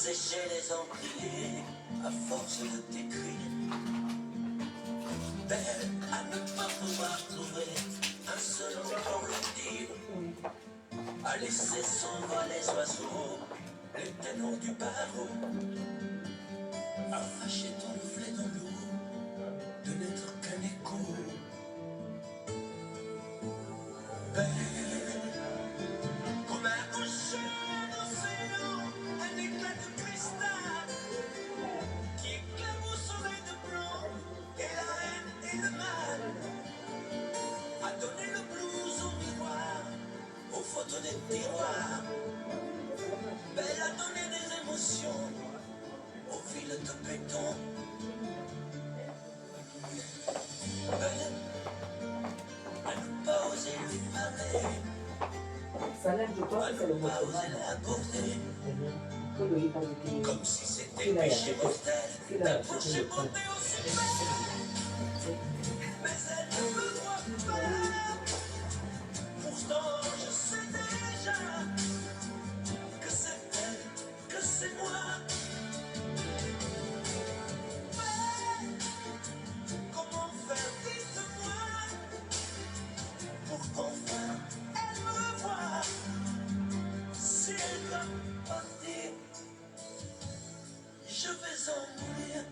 sécher les encriers à force de t'écrire. Belle à ne pas pouvoir trouver un seul mot pour le dire. À laisser s'envoler les oiseaux, les ténors du barreau. À fâcher ton reflet dans l'eau, de n'être qu'un écho. Belle, comme un rocher d'océan, un éclat de cristal qui éclabousserait de blanc et la haine et le mal. A donné le blues au miroir, aux photos des tiroirs. Belle a donné des émotions au fil de béton. Belle à ne pas oser lui parler. Salade, je pense que c'est le mot de comme si c'était péché mortel d'approcher beauté aussi belle. Mais elle ne me voit pas. Pourtant je sais déjà que c'est elle, que c'est moi. Mais comment faire, dites-moi, pour qu'enfin elle me voie. Si elle doit partir, je vais en mourir.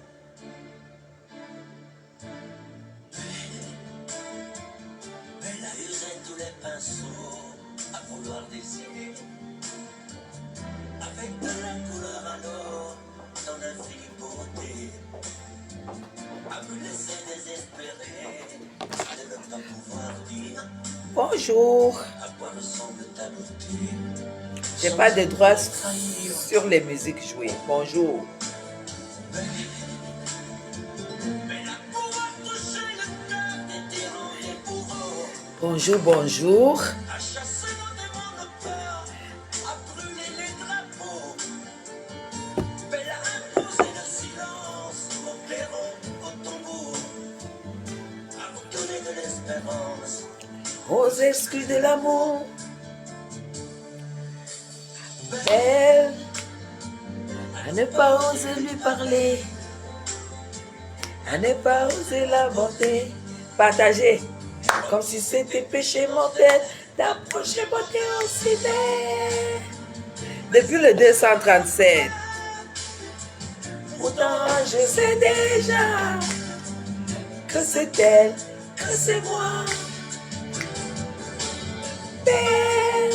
Elle a usé tous les pinceaux à vouloir dessiner avec de la couleur alors dans l'infinie beauté. À me laisser désespérer de ne pas pouvoir dire Bonjour. à quoi ressemble ta beauté. J'ai pas de droit sur les musiques jouées. Bonjour. Mais la pouvoir toucher le cœur des tyrans des bourreaux. Bonjour, bonjour. À chasser nos démons, nos peurs, à brûler les drapeaux. Belle a imposé le silence au clairon, au tombeau, à vous donner de l'espérance. Aux excuses de l'amour. Belle, à ne pas oser lui parler, à ne pas oser la bonté, partager, comme si c'était péché mortel, d'approcher beauté aussi belle. Depuis le 237, pourtant je sais déjà que c'est elle, que c'est moi. Belle,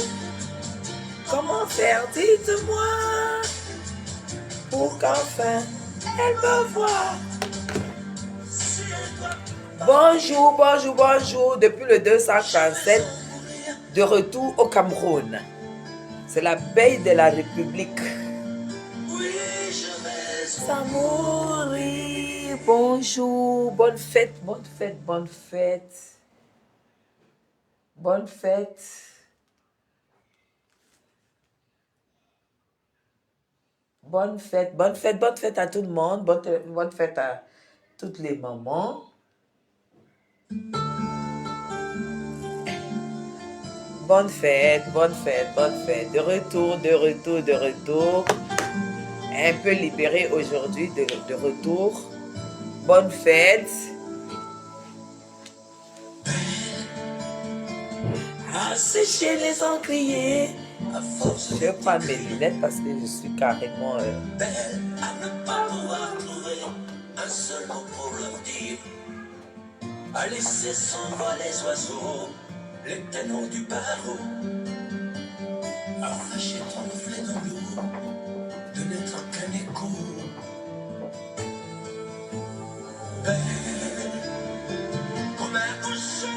comment faire, dites-moi, pour qu'enfin elle me voie. Bonjour, bonjour, bonjour, depuis le 237, de retour au Cameroun. C'est la veille de la République. Oui, je vais Sans mourir, bonjour, bonne fête, bonne fête, bonne fête. Bonne fête. Bonne fête, bonne fête, bonne fête à tout le monde. Bonne fête à toutes les mamans. Bonne fête, bonne fête, bonne fête. De retour, de retour, de retour. Un peu libéré aujourd'hui, de retour. Bonne fête. À sécher les encriers. à force Je vais prendre mes lunettes parce que je suis carrément... belle à ne pas pouvoir trouver un seul mot pour leur dire. À laisser s'envoler les oiseaux, les ténors du barreau. À fâcher ton reflet dans l'eau, de n'être qu'un écho. Belle, comme un rocher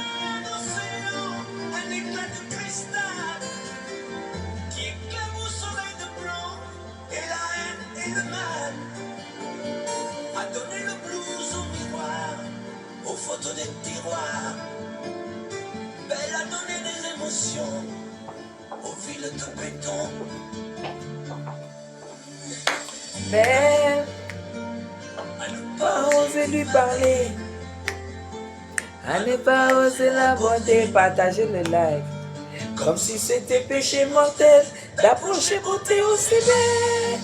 d'océan, un éclat de cristal qui éclabousserait de blanc et la haine et le mal. A donné le blues au miroir, aux photos des tiroirs. Belle a donné des émotions aux villes de béton. Belle, À ne pas pas oser lui parler, à ne pas oser la beauté, partager le live, comme si c'était péché mortel, d'approcher beauté aussi belle.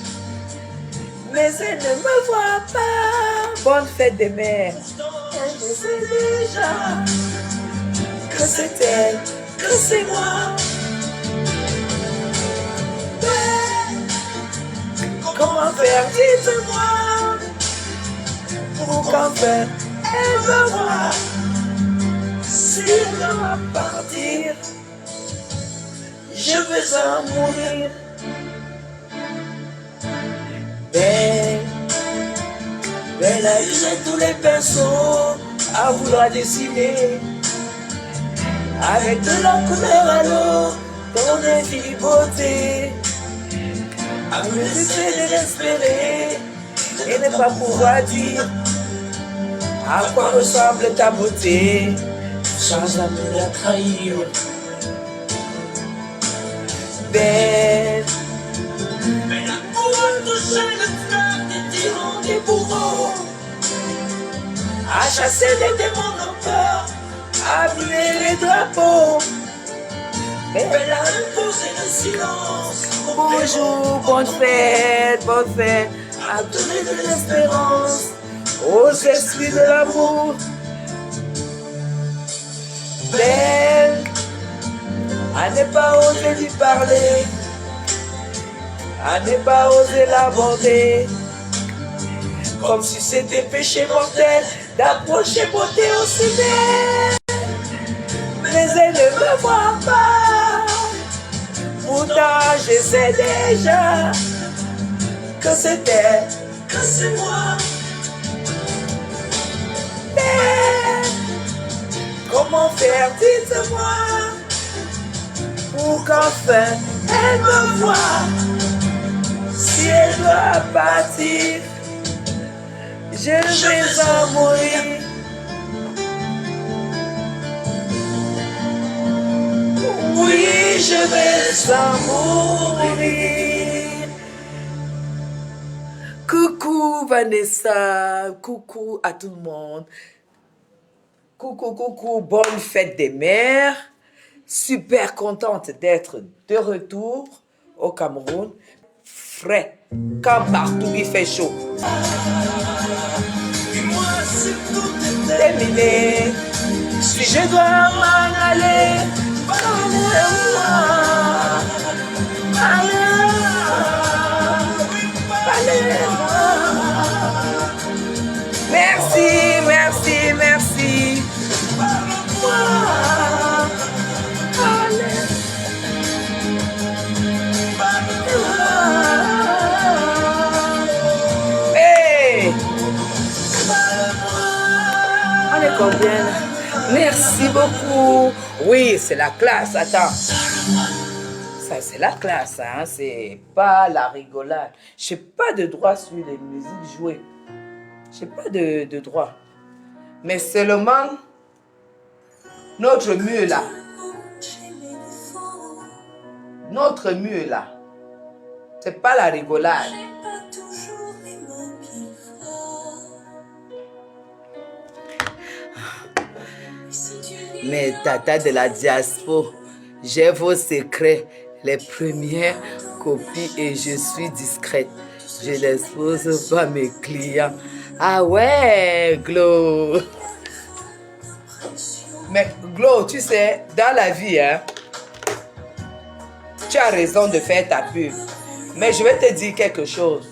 mais elle ne me voit pas. Bonne fête des mères. Elle sait déjà que c'est elle, que c'est moi. Mais comment faire, dites-moi, pour qu'enfin elle me voit. Si elle doit partir, je veux en mourir. Elle a usé tous les pinceaux à vouloir dessiner avec de la couleur à l'eau ton infinie beauté. À me laisser désespérer et ne pas pouvoir dire à quoi ressemble ta beauté sans jamais la trahir. Belle, Mais l'amour a touché le cœur des tyrans, des bourreaux, à chasser les démons de peur, à brûler les drapeaux. elle a imposé le silence. Bonjour, bonne fête, à donner de l'espérance aux esprits de l'amour. Belle, à ne pas oser lui parler, à ne pas oser l'aborder, comme si c'était péché mortel d'approcher beauté aussi belle. Mais elle ne me voit pas, pourtant je sais déjà que c'est elle, Que c'est moi. mais comment faire, dites-moi, pour qu'enfin elle me voie. Si elle doit partir, je vais en mourir. Oui, je vais en mourir. Coucou Vanessa, coucou à tout le monde. Coucou, bonne fête des mères. Super contente d'être de retour au Cameroun. Frais, comme partout il fait chaud. Et moi, c'est tout était Terminé, si je dois m'en aller, parlez-moi. Merci. Hey! On est combien? Merci beaucoup. Oui, c'est la classe. Attends. Ça, c'est la classe, hein. C'est pas la rigolade. Je n'ai pas de droit sur les musiques jouées. Je n'ai pas de droit. Mais seulement notre mur là. Notre mur là. C'est pas la rigolade. Mais tata de la diaspora, j'ai vos secrets, les premières copies et je suis discrète. Je n'expose pas mes clients. Ah ouais, Glo. Mais Glo, tu sais, dans la vie, hein, tu as raison de faire ta pub. Mais je vais te dire quelque chose.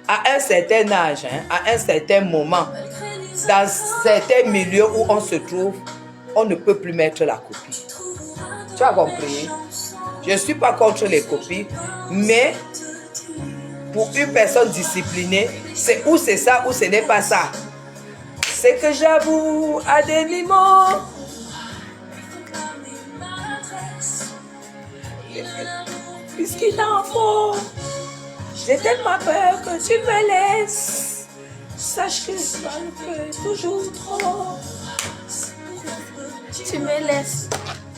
À un certain âge, hein, à un certain moment, dans certains milieux où on se trouve, on ne peut plus mettre la copie. Tu as compris? Je ne suis pas contre les copies, mais pour une personne disciplinée, c'est ou c'est ça ou ce n'est pas ça. C'est que j'avoue à demi-mot. Puisqu'il en faut, j'ai tellement peur que tu me laisses. Sache que ça me fait toujours trop. Tu me laisses.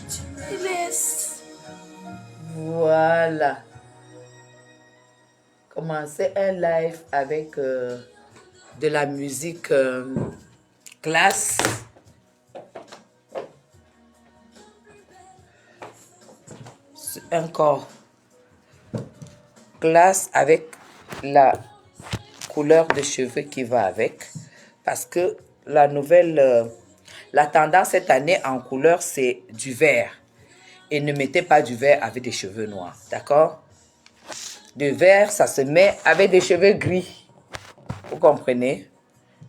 Tu me laisses. Voilà. Commencer un live avec de la musique classe. Encore. Classe avec la couleur de cheveux qui va avec. Parce que la tendance cette année en couleur, c'est du vert. Et ne mettez pas du vert avec des cheveux noirs, d'accord? Du vert, ça se met avec des cheveux gris. Vous comprenez?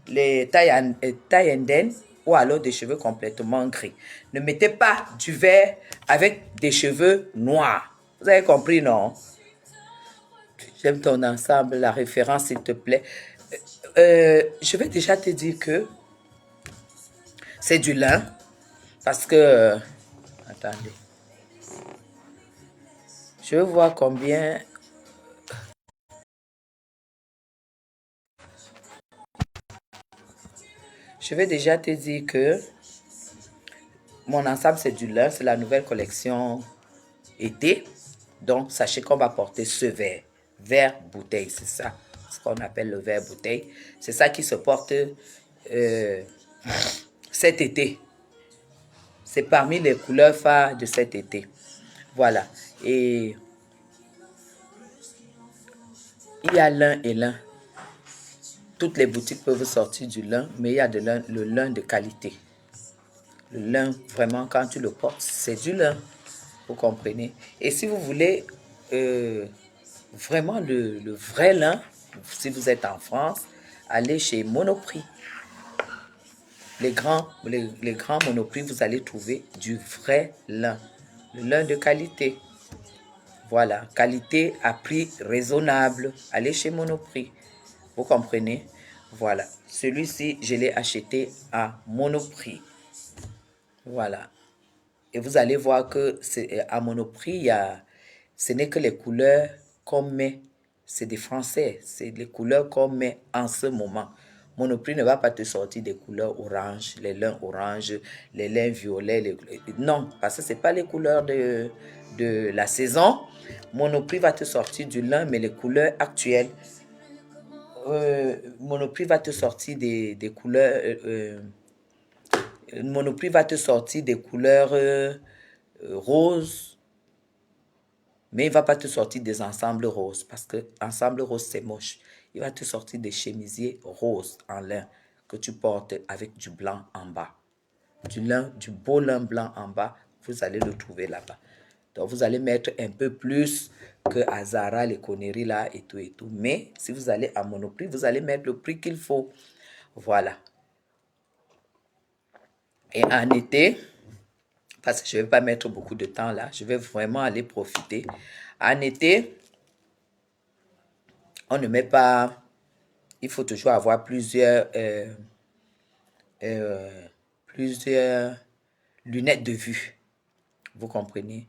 Les taïenden ou alors des cheveux complètement gris. Ne mettez pas du vert avec des cheveux noirs. Vous avez compris, non? J'aime ton ensemble, la référence, s'il te plaît. Je vais déjà te dire que c'est du lin. Parce que... attendez. Je veux voir combien... Je vais déjà te dire que mon ensemble, c'est du lin. C'est la nouvelle collection été. Donc, sachez qu'on va porter ce verre. Verre bouteille, c'est ça. Ce qu'on appelle le verre bouteille. C'est ça qui se porte cet été. C'est parmi les couleurs phares de cet été. Voilà. Et il y a lin et lin. Toutes les boutiques peuvent sortir du lin, mais il y a le lin de qualité. Le lin, vraiment, quand tu le portes, c'est du lin. Vous comprenez? Et si vous voulez vraiment le vrai lin, si vous êtes en France, allez chez Monoprix. Les grands Monoprix, vous allez trouver du vrai lin. Le lin de qualité. Voilà, qualité à prix raisonnable. Allez chez Monoprix. Vous comprenez? Voilà. Celui-ci, je l'ai acheté à Monoprix. Voilà. Et vous allez voir que à Monoprix, ce n'est que les couleurs qu'on met. C'est des Français. C'est les couleurs qu'on met en ce moment. Monoprix ne va pas te sortir des couleurs orange, les lins orange, les lins violets. Non, parce que ce n'est pas les couleurs de la saison. Monoprix va te sortir du lin, mais les couleurs actuelles. Monoprix va te sortir des couleurs. Monoprix va te sortir des couleurs roses, mais il ne va pas te sortir des ensembles roses parce que ensemble rose c'est moche. Il va te sortir des chemisiers roses en lin que tu portes avec du blanc en bas. Du beau lin blanc en bas, vous allez le trouver là-bas. Donc vous allez mettre un peu plus que à Zara, les conneries là et tout et tout. Mais si vous allez à Monoprix, vous allez mettre le prix qu'il faut. Voilà. Et en été, parce que je ne vais pas mettre beaucoup de temps là, je vais vraiment aller profiter. En été, on ne met pas, il faut toujours avoir plusieurs lunettes de vue. Vous comprenez?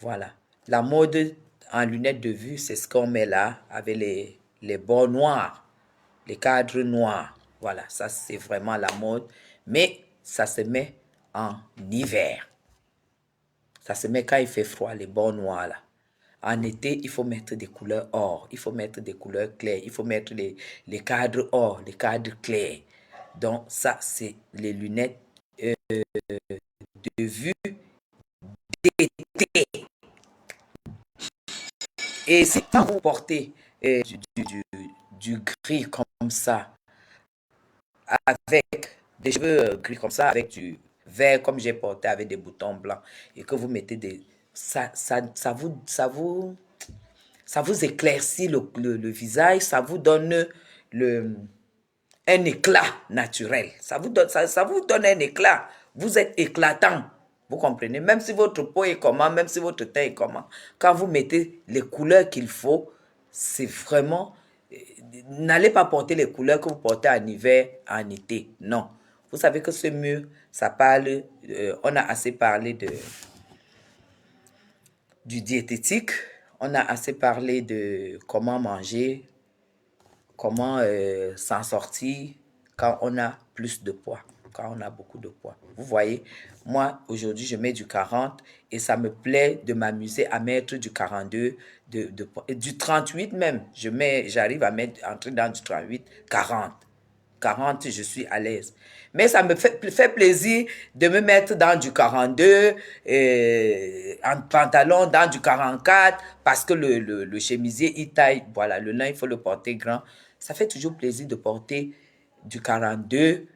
Voilà. La mode en lunettes de vue, c'est ce qu'on met là, avec les bords noirs, les cadres noirs. Voilà, ça c'est vraiment la mode. Mais ça se met en hiver. Ça se met quand il fait froid, les bords noirs là. En été, il faut mettre des couleurs or, il faut mettre des couleurs claires, il faut mettre les cadres or, les cadres clairs. Donc ça, c'est les lunettes de vue d'été. Et si vous portez du gris comme ça, avec des cheveux gris comme ça, avec du vert comme j'ai porté avec des boutons blancs, et que vous mettez des... Ça vous éclaircit le visage, ça vous donne un éclat naturel. Ça vous donne un éclat. Vous êtes éclatant. Vous comprenez? Même si votre peau est comment, même si votre teint est comment, quand vous mettez les couleurs qu'il faut, c'est vraiment... N'allez pas porter les couleurs que vous portez en hiver, en été. Non. Vous savez que ce mur, ça parle... on a assez parlé du diététique. On a assez parlé de comment manger, comment s'en sortir quand on a plus de poids, quand on a beaucoup de poids. Vous voyez, moi, aujourd'hui, je mets du 40 et ça me plaît de m'amuser à mettre du 42, du 38 même. J'arrive à entrer dans du 38, 40. 40, je suis à l'aise. Mais ça me fait plaisir de me mettre dans du 42, en pantalon, dans du 44, parce que le chemisier, il taille, voilà, le lin, il faut le porter grand. Ça fait toujours plaisir de porter du 42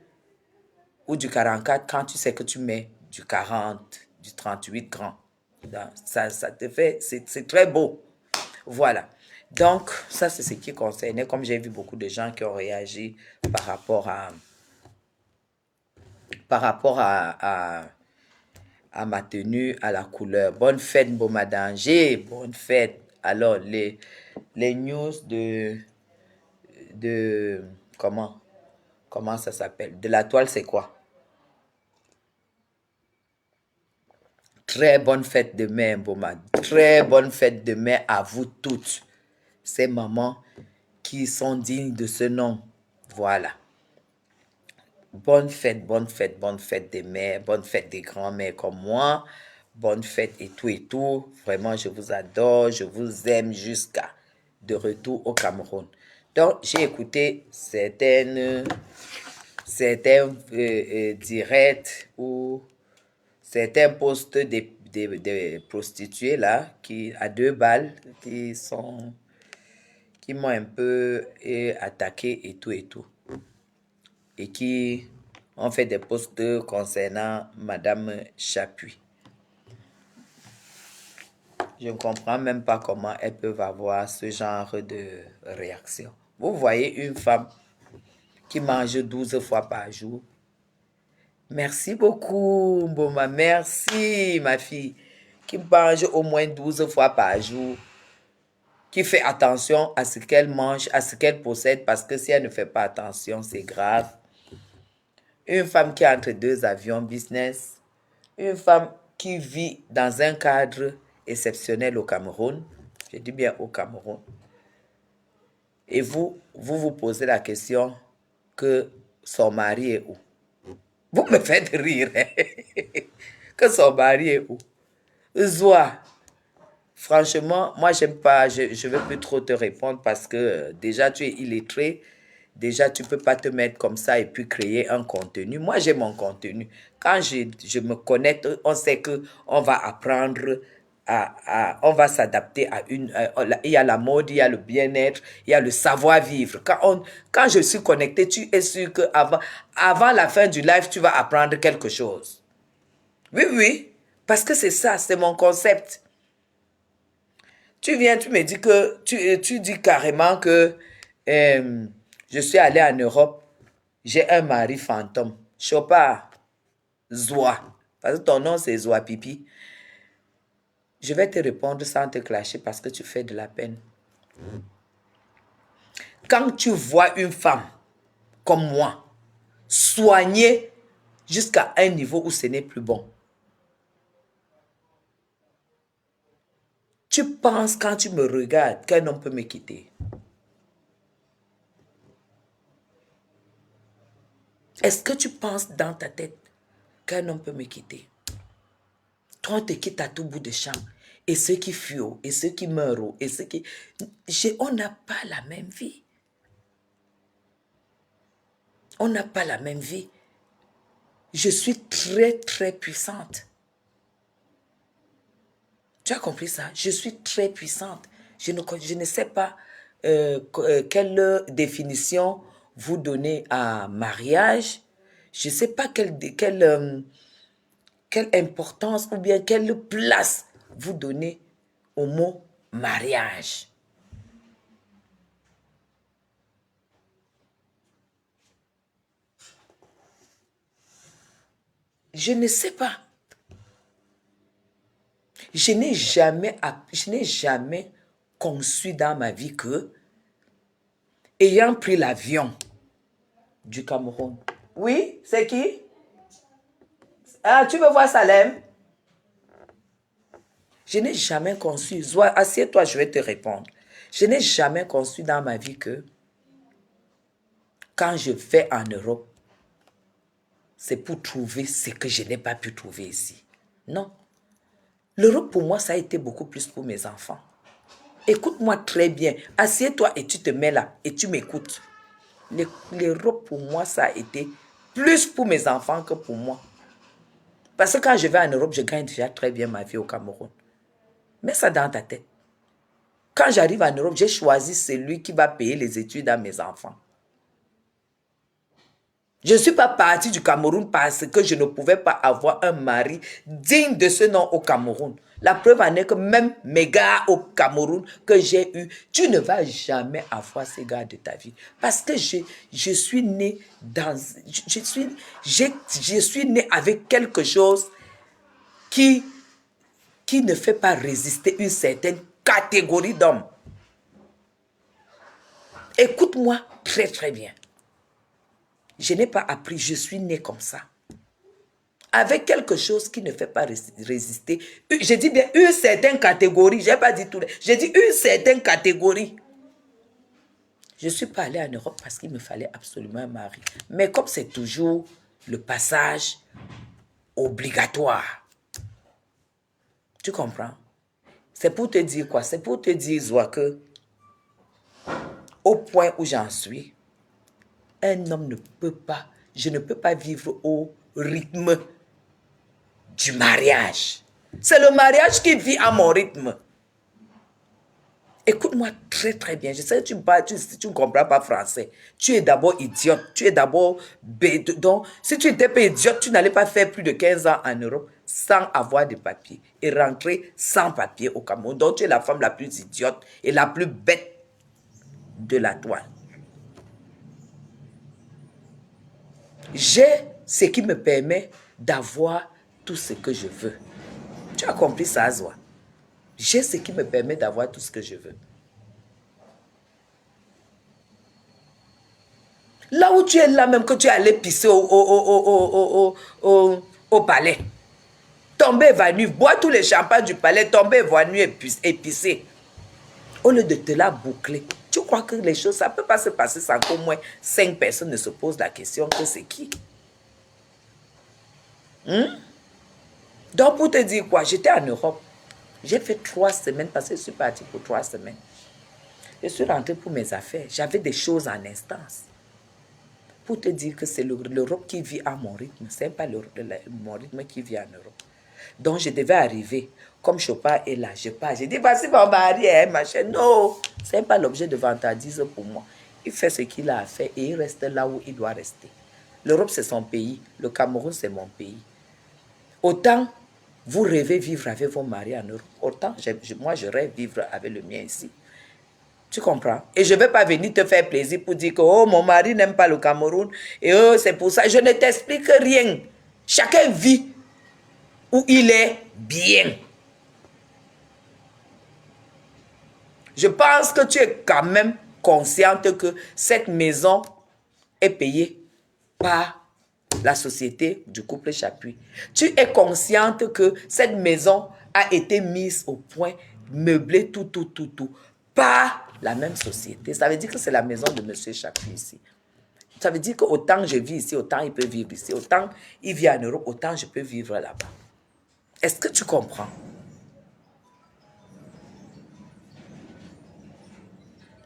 ou du 44 quand tu sais que tu mets du 40, du 38 grands. Ça te fait, c'est très beau. Voilà. Donc, ça, c'est ce qui concernait, comme j'ai vu beaucoup de gens qui ont réagi par rapport à ma tenue, à la couleur. Bonne fête, Bomadanger. Bonne fête. Alors, les news de comment ça s'appelle? De la toile, c'est quoi? Très bonne fête de mai, Boma. Très bonne fête de mai à vous toutes. Ces mamans qui sont dignes de ce nom. Voilà. Bonne fête, bonne fête, bonne fête des mères, bonne fête des grands-mères comme moi. Bonne fête et tout et tout. Vraiment, je vous adore, je vous aime jusqu'à de retour au Cameroun. Donc, j'ai écouté certains directs ou certains posts des prostituées là, qui à 2 balles, qui m'ont un peu attaqué et tout et tout. Et qui ont fait des posts concernant Madame Chapuis. Je ne comprends même pas comment elles peuvent avoir ce genre de réaction. Vous voyez une femme qui mange 12 fois par jour. Merci beaucoup, Mboma. Merci, ma fille. Qui mange au moins 12 fois par jour. Qui fait attention à ce qu'elle mange, à ce qu'elle possède, parce que si elle ne fait pas attention, c'est grave. Une femme qui est entre 2 avions business. Une femme qui vit dans un cadre exceptionnel au Cameroun. Je dis bien au Cameroun. Et vous posez la question que son mari est où? Vous me faites rire. Hein? Que son mari est où? Zoa. Franchement, moi, j'aime pas, je ne vais plus trop te répondre parce que déjà, tu es illettré. Déjà, tu ne peux pas te mettre comme ça et puis créer un contenu. Moi, j'ai mon contenu. Quand je me connecte, on sait qu'on va apprendre, on va s'adapter à une... il y a la mode, il y a le bien-être, il y a le savoir-vivre. Quand je suis connecté, tu es sûr qu'avant la fin du live, tu vas apprendre quelque chose. Oui, oui, parce que c'est ça, c'est mon concept. Tu viens, tu me dis que... Tu dis carrément que... je suis allé en Europe, j'ai un mari fantôme. Chopard, Zoa. Parce que ton nom, c'est Zoa Pipi. Je vais te répondre sans te clasher parce que tu fais de la peine. Quand tu vois une femme comme moi, soignée jusqu'à un niveau où ce n'est plus bon, tu penses quand tu me regardes qu'un homme peut me quitter. Est-ce que tu penses dans ta tête qu'un homme peut me quitter? Toi, on te quitte à tout bout de champ. Et ceux qui fuient, et ceux qui meurent, et ceux qui... On n'a pas la même vie. On n'a pas la même vie. Je suis très, très puissante. Tu as compris ça? Je suis très puissante. Je ne sais pas quelle définition vous donnez à mariage. Je ne sais pas quelle importance ou bien quelle place vous donnez au mot mariage. Je ne sais pas. Je n'ai jamais conçu dans ma vie que, ayant pris l'avion du Cameroun. Oui, c'est qui? Ah, tu veux voir Salem? Je n'ai jamais conçu. Assieds-toi, je vais te répondre. Je n'ai jamais conçu dans ma vie que, quand je vais en Europe, c'est pour trouver ce que je n'ai pas pu trouver ici. Non. L'Europe, pour moi, ça a été beaucoup plus pour mes enfants. Écoute-moi très bien. Assieds-toi et tu te mets là et tu m'écoutes. L'Europe, pour moi, ça a été plus pour mes enfants que pour moi. Parce que quand je vais en Europe, je gagne déjà très bien ma vie au Cameroun. Mets ça dans ta tête. Quand j'arrive en Europe, j'ai choisi celui qui va payer les études à mes enfants. Je ne suis pas partie du Cameroun parce que je ne pouvais pas avoir un mari digne de ce nom au Cameroun. La preuve en est que même mes gars au Cameroun que j'ai eu, tu ne vas jamais avoir ces gars de ta vie. Parce que je suis né dans... Je suis né avec quelque chose qui ne fait pas résister une certaine catégorie d'hommes. Écoute-moi très très bien. Je n'ai pas appris, je suis né comme ça. Avec quelque chose qui ne fait pas résister. Je dis bien une certaine catégorie, je n'ai pas dit tout. Je dis une certaine catégorie. Je ne suis pas allée en Europe parce qu'il me fallait absolument un mari. Mais comme c'est toujours le passage obligatoire. Tu comprends? C'est pour te dire quoi? C'est pour te dire, Zoa, que au point où j'en suis, un homme ne peut pas, je ne peux pas vivre au rythme du mariage. C'est le mariage qui vit à mon rythme. Écoute-moi très très bien. Je sais que tu ne comprends pas français. Tu es d'abord idiote. Tu es d'abord bête. Donc, si tu n'étais pas idiote, tu n'allais pas faire plus de 15 ans en Europe sans avoir de papiers et rentrer sans papier au Cameroun. Donc, tu es la femme la plus idiote et la plus bête de la toile. J'ai ce qui me permet d'avoir tout ce que je veux. Tu as compris ça, Zoa? J'ai ce qui me permet d'avoir tout ce que je veux. Là où tu es là, même que tu es allé pisser au palais. Tomber évanoui, boire tous les champagnes du palais, tomber évanoui et pisser. Au lieu de te la boucler, tu crois que les choses, ça ne peut pas se passer sans qu'au moins 5 personnes ne se posent la question que c'est qui? Donc pour te dire quoi, j'étais en Europe. J'ai fait 3 semaines parce que je suis partie pour 3 semaines. Je suis rentrée pour mes affaires. J'avais des choses en instance. Pour te dire que c'est l'Europe qui vit à mon rythme. Ce n'est pas mon rythme qui vit en Europe. Donc je devais arriver. Comme Chopin est là, je pars. J'ai dit, voici mon mari, hein, machin. Non, ce n'est pas l'objet de vantardise pour moi. Il fait ce qu'il a à faire et il reste là où il doit rester. L'Europe, c'est son pays. Le Cameroun, c'est mon pays. Autant vous rêvez vivre avec vos maris en Europe, autant moi, je rêve vivre avec le mien ici. Tu comprends? Et je ne vais pas venir te faire plaisir pour dire que oh, mon mari n'aime pas le Cameroun et oh, c'est pour ça. Je ne t'explique rien. Chacun vit où il est bien. Je pense que tu es quand même consciente que cette maison est payée par la société du couple Chapuis. Tu es consciente que cette maison a été mise au point, meublée, tout, par la même société. Ça veut dire que c'est la maison de M. Chapuis ici. Ça veut dire que autant je vis ici, autant il peut vivre ici. Autant il vit en Europe, autant je peux vivre là-bas. Est-ce que tu comprends?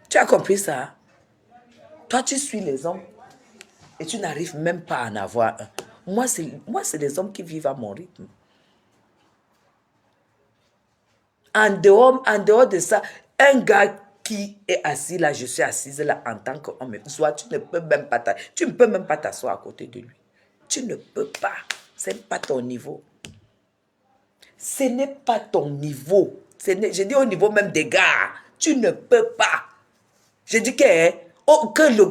Tu as compris ça? Toi, tu suis les hommes et tu n'arrives même pas à en avoir un. Moi, c'est les hommes qui vivent à mon rythme. En dehors de ça, un gars qui est assis là, je suis assise là en tant qu'homme, soit tu ne peux même pas t'asseoir à côté de lui. Tu ne peux pas. Ce n'est pas ton niveau. Ce n'est pas ton niveau. Je dis au niveau même des gars. Tu ne peux pas. Je dis que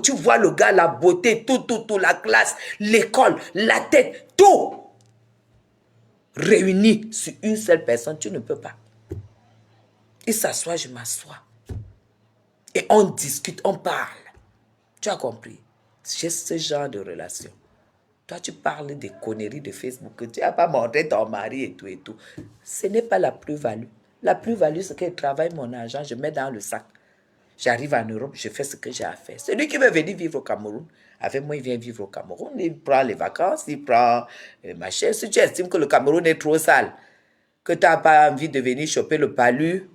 tu vois le gars, la beauté, tout, la classe, l'école, la tête, tout réuni sur une seule personne, tu ne peux pas. Il s'assoit, je m'assois. Et on discute, on parle. Tu as compris? J'ai ce genre de relation. Toi, tu parles des conneries de Facebook, que tu n'as pas montré ton mari et tout. Ce n'est pas la plus-value. La plus-value, c'est que je travaille mon argent, je mets dans le sac. J'arrive en Europe, je fais ce que j'ai à faire. Celui qui veut venir vivre au Cameroun, avec moi, il vient vivre au Cameroun. Il prend les vacances, il prend machin. Si tu estimes que le Cameroun est trop sale, que tu n'as pas envie de venir choper le palu,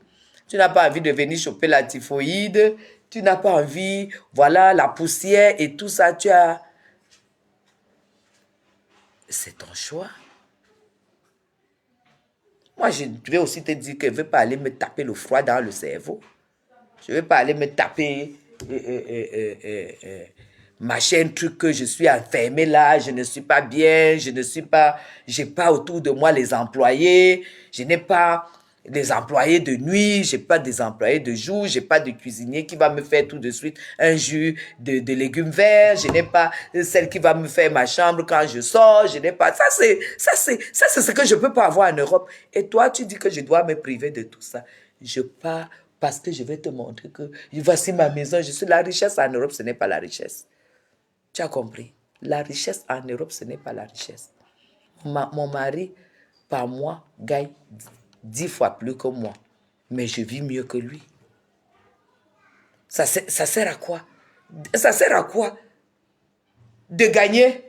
tu n'as pas envie de venir choper la typhoïde, tu n'as pas envie, voilà, la poussière et tout ça, tu as... C'est ton choix. Moi, je vais aussi te dire que je ne veux pas aller me taper le froid dans le cerveau. Je ne vais pas aller me taper machin, truc que je suis enfermé là, je ne suis pas bien, j'ai pas autour de moi les employés, je n'ai pas des employés de nuit, j'ai pas des employés de jour, j'ai pas de cuisinier qui va me faire tout de suite un jus de légumes verts, je n'ai pas celle qui va me faire ma chambre quand je sors, je n'ai pas, ça c'est ce que je peux pas avoir en Europe. Et toi, tu dis que je dois me priver de tout ça. Je pars parce que je vais te montrer que voici ma maison, je suis la richesse en Europe, ce n'est pas la richesse. Tu as compris? La richesse en Europe, ce n'est pas la richesse. Mon mari, par mois, gagne 10 fois plus que moi. Mais je vis mieux que lui. Ça sert à quoi? Ça sert à quoi de gagner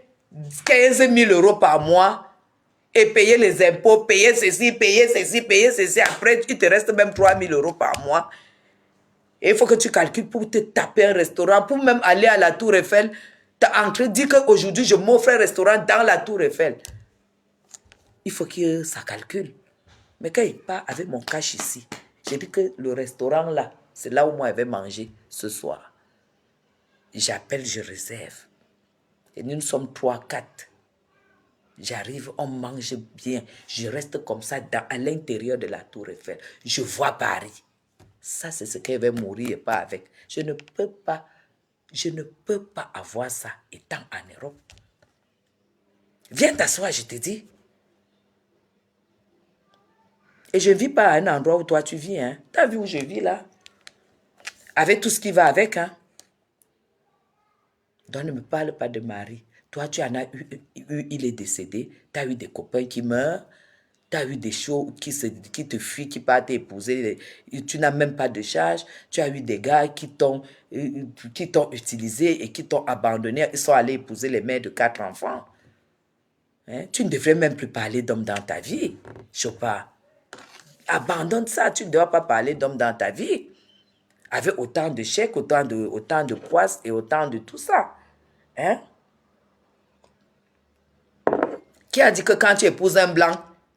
15 000 euros par mois et payer les impôts, payer ceci, payer ceci, payer ceci. Après, il te reste même 3 000 euros par mois. Et il faut que tu calcules pour te taper un restaurant, pour même aller à la Tour Eiffel. Tu as entré, dis qu'aujourd'hui, je m'offre un restaurant dans la Tour Eiffel. Il faut que ça calcule. Mais quand il part avec mon cash ici, j'ai dit que le restaurant là, c'est là où moi je vais manger ce soir. J'appelle, je réserve. Et nous sommes 3, 4. J'arrive, on mange bien. Je reste comme ça à l'intérieur de la Tour Eiffel. Je vois Paris. Ça, c'est ce qu'elle va mourir et pas avec. Je ne peux pas avoir ça étant en Europe. Viens t'asseoir, je te dis. Et je ne vis pas à un endroit où toi tu vis. Hein. Tu as vu où je vis là? Avec tout ce qui va avec. Hein. Donc ne me parle pas de mari. Toi, tu en as eu, il est décédé. Tu as eu des copains qui meurent. Tu as eu des choses qui te fuient, qui partent t'épouser. Tu n'as même pas de charge. Tu as eu des gars qui t'ont utilisé et qui t'ont abandonné. Ils sont allés épouser les mères de 4 enfants. Hein? Tu ne devrais même plus parler d'homme dans ta vie. Chopin. Abandonne ça. Tu ne dois pas parler d'homme dans ta vie. Avec autant de chèques, autant de poisses et autant de tout ça. Hein? Qui a dit que quand tu épouses un blanc,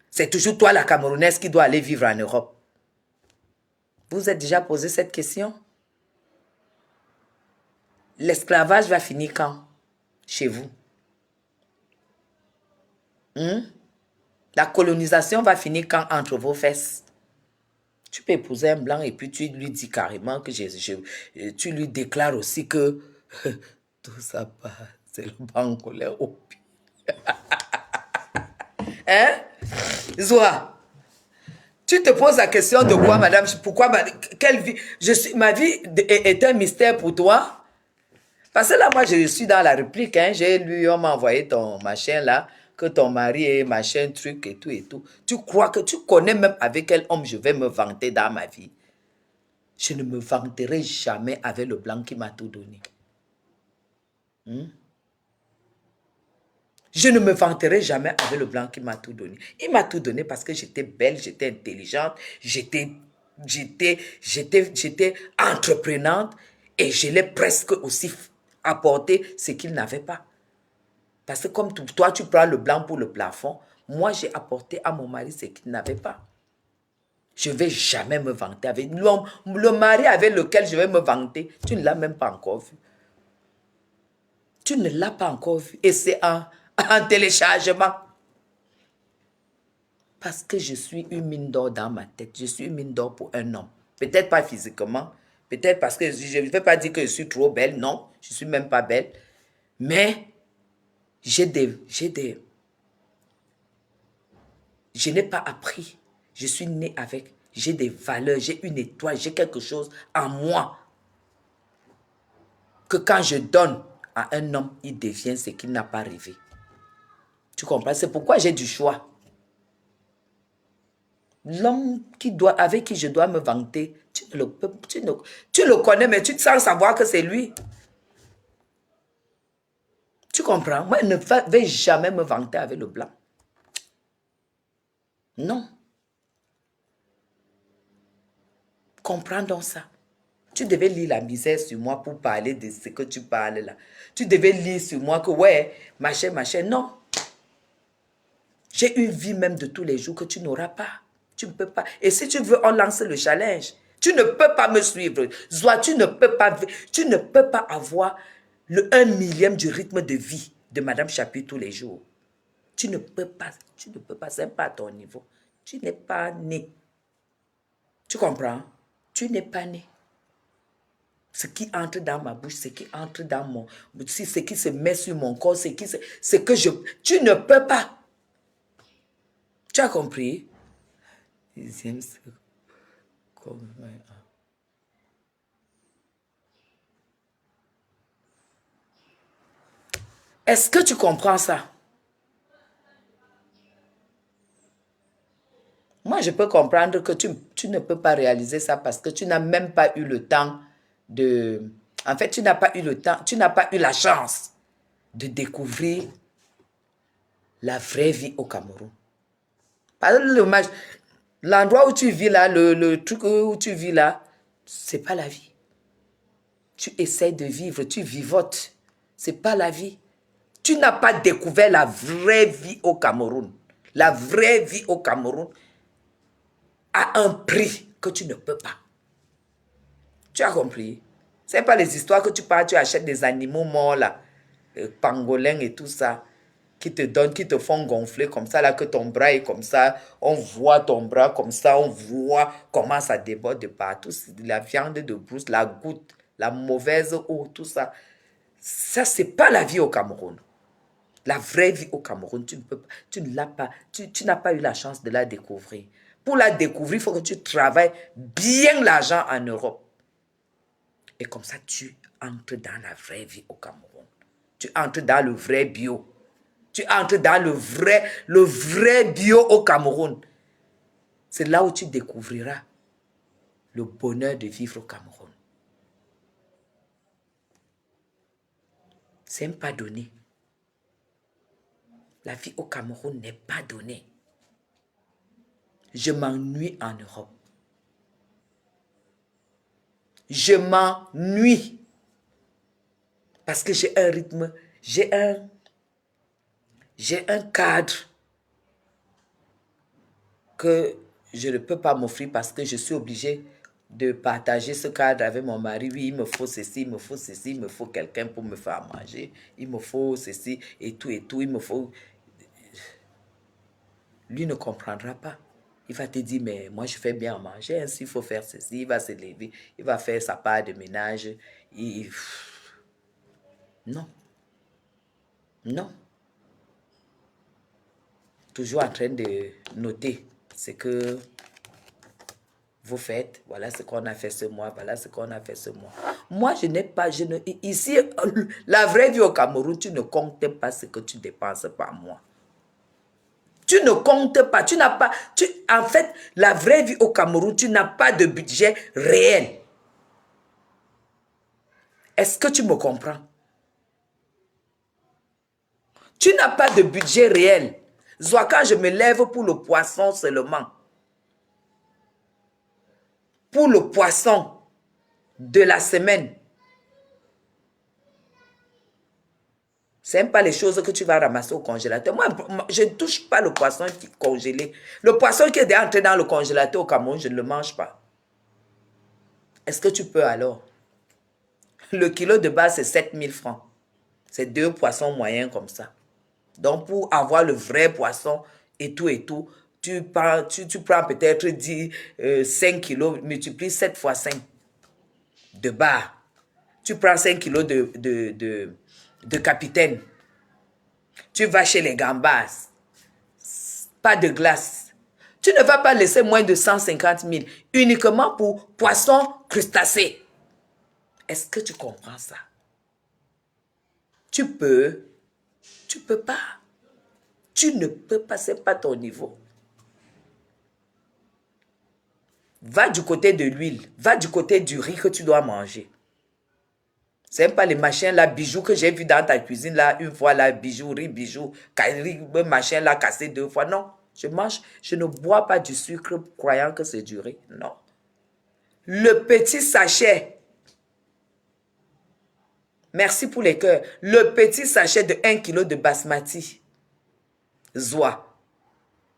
c'est toujours toi la Camerounaise qui doit aller vivre en Europe? Vous êtes déjà posé cette question? L'esclavage va finir quand? Chez vous? La colonisation va finir quand entre vos fesses? Tu peux épouser un blanc et puis tu lui dis carrément que tu lui déclares aussi que tout ça passe, c'est le banc colère au pied. Hein? Zoa, tu te poses la question de quoi, madame? Pourquoi, quelle vie? Ma vie est un mystère pour toi? Parce que là, moi, je suis dans la réplique. Hein, on m'a envoyé ton machin là, que ton mari est machin, truc et tout et tout. Tu crois que tu connais même avec quel homme je vais me vanter dans ma vie? Je ne me vanterai jamais avec le blanc qui m'a tout donné. Je ne me vanterai jamais avec le blanc qui m'a tout donné. Il m'a tout donné parce que j'étais belle, j'étais intelligente, j'étais entreprenante et je l'ai presque aussi apporté ce qu'il n'avait pas. Parce que comme toi, tu prends le blanc pour le plafond, moi, j'ai apporté à mon mari ce qu'il n'avait pas. Je ne vais jamais me vanter avec l'homme, le mari avec lequel je vais me vanter. Tu ne l'as même pas encore vu. Tu ne l'as pas encore vu. Et c'est en téléchargement. Parce que je suis une mine d'or dans ma tête. Je suis une mine d'or pour un homme. Peut-être pas physiquement. Peut-être parce que je ne vais pas dire que je suis trop belle. Non, je ne suis même pas belle. Mais je n'ai pas appris. Je suis née avec. J'ai des valeurs, j'ai une étoile, j'ai quelque chose en moi. Que quand je donne à un homme, il devient ce qu'il n'a pas rêvé. Tu comprends? C'est pourquoi j'ai du choix. L'homme avec qui je dois me vanter, tu le connais, mais tu te sens savoir que c'est lui. Tu comprends? Moi, je ne vais jamais me vanter avec le blanc. Non. Comprends donc ça. Tu devais lire la misère sur moi pour parler de ce que tu parles là. Tu devais lire sur moi que ouais, machin, machin. Non. J'ai une vie même de tous les jours que tu n'auras pas. Tu ne peux pas. Et si tu veux, on lance le challenge. Tu ne peux pas me suivre. Zoa, tu ne peux pas avoir le 1 millième du rythme de vie de Madame Chapuis tous les jours. Tu ne peux pas, c'est pas à ton niveau. Tu n'es pas né. Tu comprends? Tu n'es pas né. Ce qui entre dans ma bouche, ce qui entre dans mon... Ce qui se met sur mon corps, ce que je... Tu ne peux pas. Tu as compris? Dixième seconde. Est-ce que tu comprends ça? Moi, je peux comprendre que tu ne peux pas réaliser ça parce que tu n'as même pas eu le temps de... En fait, tu n'as pas eu le temps, tu n'as pas eu la chance de découvrir la vraie vie au Cameroun. Par exemple, l'endroit où tu vis là, le truc où tu vis là, c'est pas la vie. Tu essaies de vivre, tu vivotes. C'est pas la vie. Tu n'as pas découvert la vraie vie au Cameroun. La vraie vie au Cameroun a un prix que tu ne peux pas. Tu as compris? Ce n'est pas les histoires que tu pars, tu achètes des animaux morts là, pangolins et tout ça, qui te donnent, qui te font gonfler comme ça, là, que ton bras est comme ça, on voit ton bras comme ça, on voit comment ça déborde de partout, la viande de brousse, la goutte, la mauvaise eau, tout ça. Ça, c'est pas la vie au Cameroun. La vraie vie au Cameroun, tu ne peux pas, tu ne l'as pas, tu n'as pas eu la chance de la découvrir. Pour la découvrir, il faut que tu travailles bien l'argent en Europe. Et comme ça, tu entres dans la vraie vie au Cameroun. Tu entres dans le vrai bio. Tu entres dans le vrai bio au Cameroun. C'est là où tu découvriras le bonheur de vivre au Cameroun. Ce n'est pas donné. La vie au Cameroun n'est pas donnée. Je m'ennuie en Europe. Je m'ennuie. Parce que j'ai un rythme, j'ai un cadre que je ne peux pas m'offrir parce que je suis obligée de partager ce cadre avec mon mari. Oui, il me faut ceci, il me faut ceci, il me faut quelqu'un pour me faire manger, il me faut ceci et tout, il me faut... Lui ne comprendra pas. Il va te dire, mais moi je fais bien à manger, ainsi il faut faire ceci, il va se lever, il va faire sa part de ménage. Non. Non. Toujours en train de noter ce que vous faites. Voilà ce qu'on a fait ce mois, voilà ce qu'on a fait ce mois. Moi, je n'ai pas... ici, la vraie vie au Cameroun, tu ne comptes pas ce que tu dépenses par mois. Tu ne comptes pas, tu n'as pas... en fait, la vraie vie au Cameroun, tu n'as pas de budget réel. Est-ce que tu me comprends? Tu n'as pas de budget réel. Soit quand je me lève pour le poisson seulement. Pour le poisson de la semaine. Ce n'est pas les choses que tu vas ramasser au congélateur. Moi, je ne touche pas le poisson qui est congelé. Le poisson qui est entré dans le congélateur au Cameroun, je ne le mange pas. Est-ce que tu peux alors? Le kilo de base, c'est 7 000 francs. C'est 2 poissons moyens comme ça. Donc, pour avoir le vrai poisson et tout, tu prends peut-être 5 kilos, multiplie 7 fois 5 de bar. Tu prends 5 kilos de capitaine. Tu vas chez les gambas. Pas de glace. Tu ne vas pas laisser moins de 150 000 uniquement pour poissons crustacés. Est-ce que tu comprends ça? Tu peux pas. Tu ne peux pas, ce n'est pas ton niveau. Va du côté de l'huile, va du côté du riz que tu dois manger. Ce n'est pas les machins là, bijoux que j'ai vu dans ta cuisine là, une fois là, bijoux, machin là, cassé 2 fois. Non, je ne bois pas du sucre croyant que c'est du riz. Non. Le petit sachet, merci pour les cœurs, le petit sachet de 1 kg de basmati, Zoa,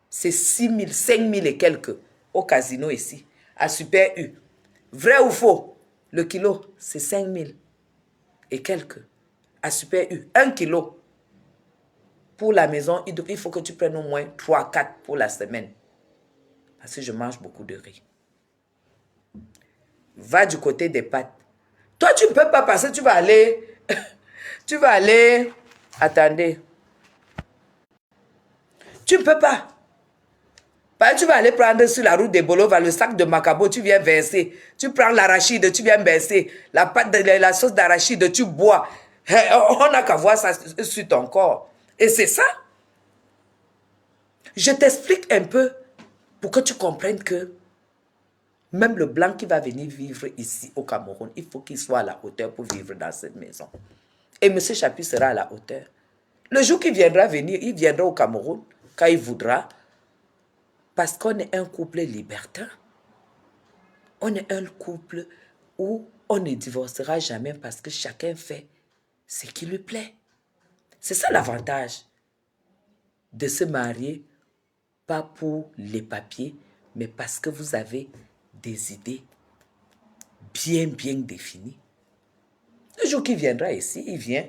c'est 6 000, 5 000 et quelques au casino ici, à Super U. Vrai ou faux? Le kilo, c'est 5 000 et quelques. À Super U, 1 kilo. Pour la maison, il faut que tu prennes au moins 3-4 pour la semaine. Parce que je mange beaucoup de riz. Va du côté des pâtes. Toi, tu ne peux pas parce que tu vas aller... tu vas aller... Attendez. Tu ne peux pas. Parce que tu vas aller prendre sur la route des Bolova le sac de macabo, tu viens verser. Tu prends l'arachide, tu viens verser. La pâte la sauce d'arachide, tu bois. On n'a qu'à voir ça sur ton corps. Et c'est ça. Je t'explique un peu pour que tu comprennes que même le blanc qui va venir vivre ici au Cameroun, il faut qu'il soit à la hauteur pour vivre dans cette maison. Et M. Chapuis sera à la hauteur. Le jour qu'il viendra venir, il viendra au Cameroun quand il voudra. Parce qu'on est un couple libertin. On est un couple où on ne divorcera jamais parce que chacun fait ce qui lui plaît. C'est ça l'avantage de se marier, pas pour les papiers, mais parce que vous avez des idées bien définies. Le jour qu'il viendra ici, il vient,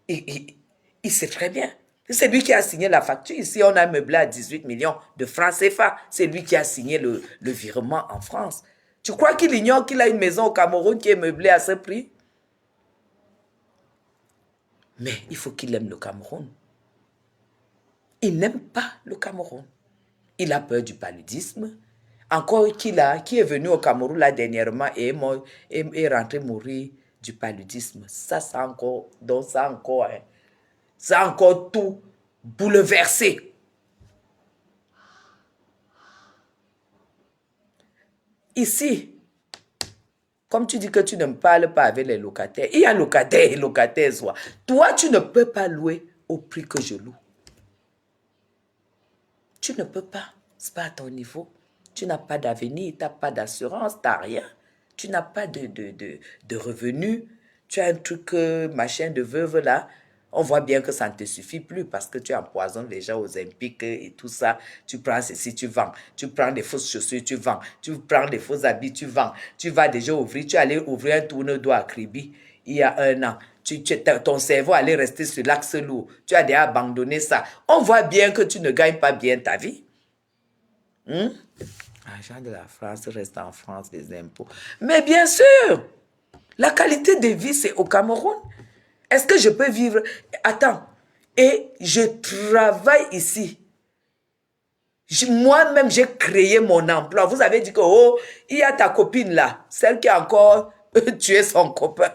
il sait très bien. C'est lui qui a signé la facture. Ici, on a meublé à 18 millions de francs CFA. C'est lui qui a signé le virement en France. Tu crois qu'il ignore qu'il a une maison au Cameroun qui est meublée à ce prix? Mais il faut qu'il aime le Cameroun. Il n'aime pas le Cameroun. Il a peur du paludisme. Encore qui est venu au Cameroun là dernièrement et est rentré mourir du paludisme. Ça encore, donc ça encore, hein. Ça a encore tout bouleversé. Ici, comme tu dis que tu ne parles pas avec les locataires, il y a locataires et locataires. Soit. Toi, tu ne peux pas louer au prix que je loue. Tu ne peux pas. Ce n'est pas à ton niveau. Tu n'as pas d'avenir, tu n'as pas d'assurance, tu n'as rien. Tu n'as pas de revenus. Tu as un truc, machin de veuve là. On voit bien que ça ne te suffit plus parce que tu empoisonnes les gens aux impiques et tout ça. Tu prends ceci, tu vends. Tu prends des fausses chaussures, tu vends. Tu prends des faux habits, tu vends. Tu vas déjà ouvrir. Tu allais ouvrir un tourne-dos à Kribi il y a 1 an. Ton cerveau allait rester sur l'axe lourd. Tu as déjà abandonné ça. On voit bien que tu ne gagnes pas bien ta vie. L'argent de la France reste en France, des impôts. Mais bien sûr, la qualité de vie, c'est au Cameroun. Est-ce que je peux vivre? Attends, et je travaille ici. Moi-même, j'ai créé mon emploi. Vous avez dit que, oh, il y a ta copine là, celle qui a encore tué son copain.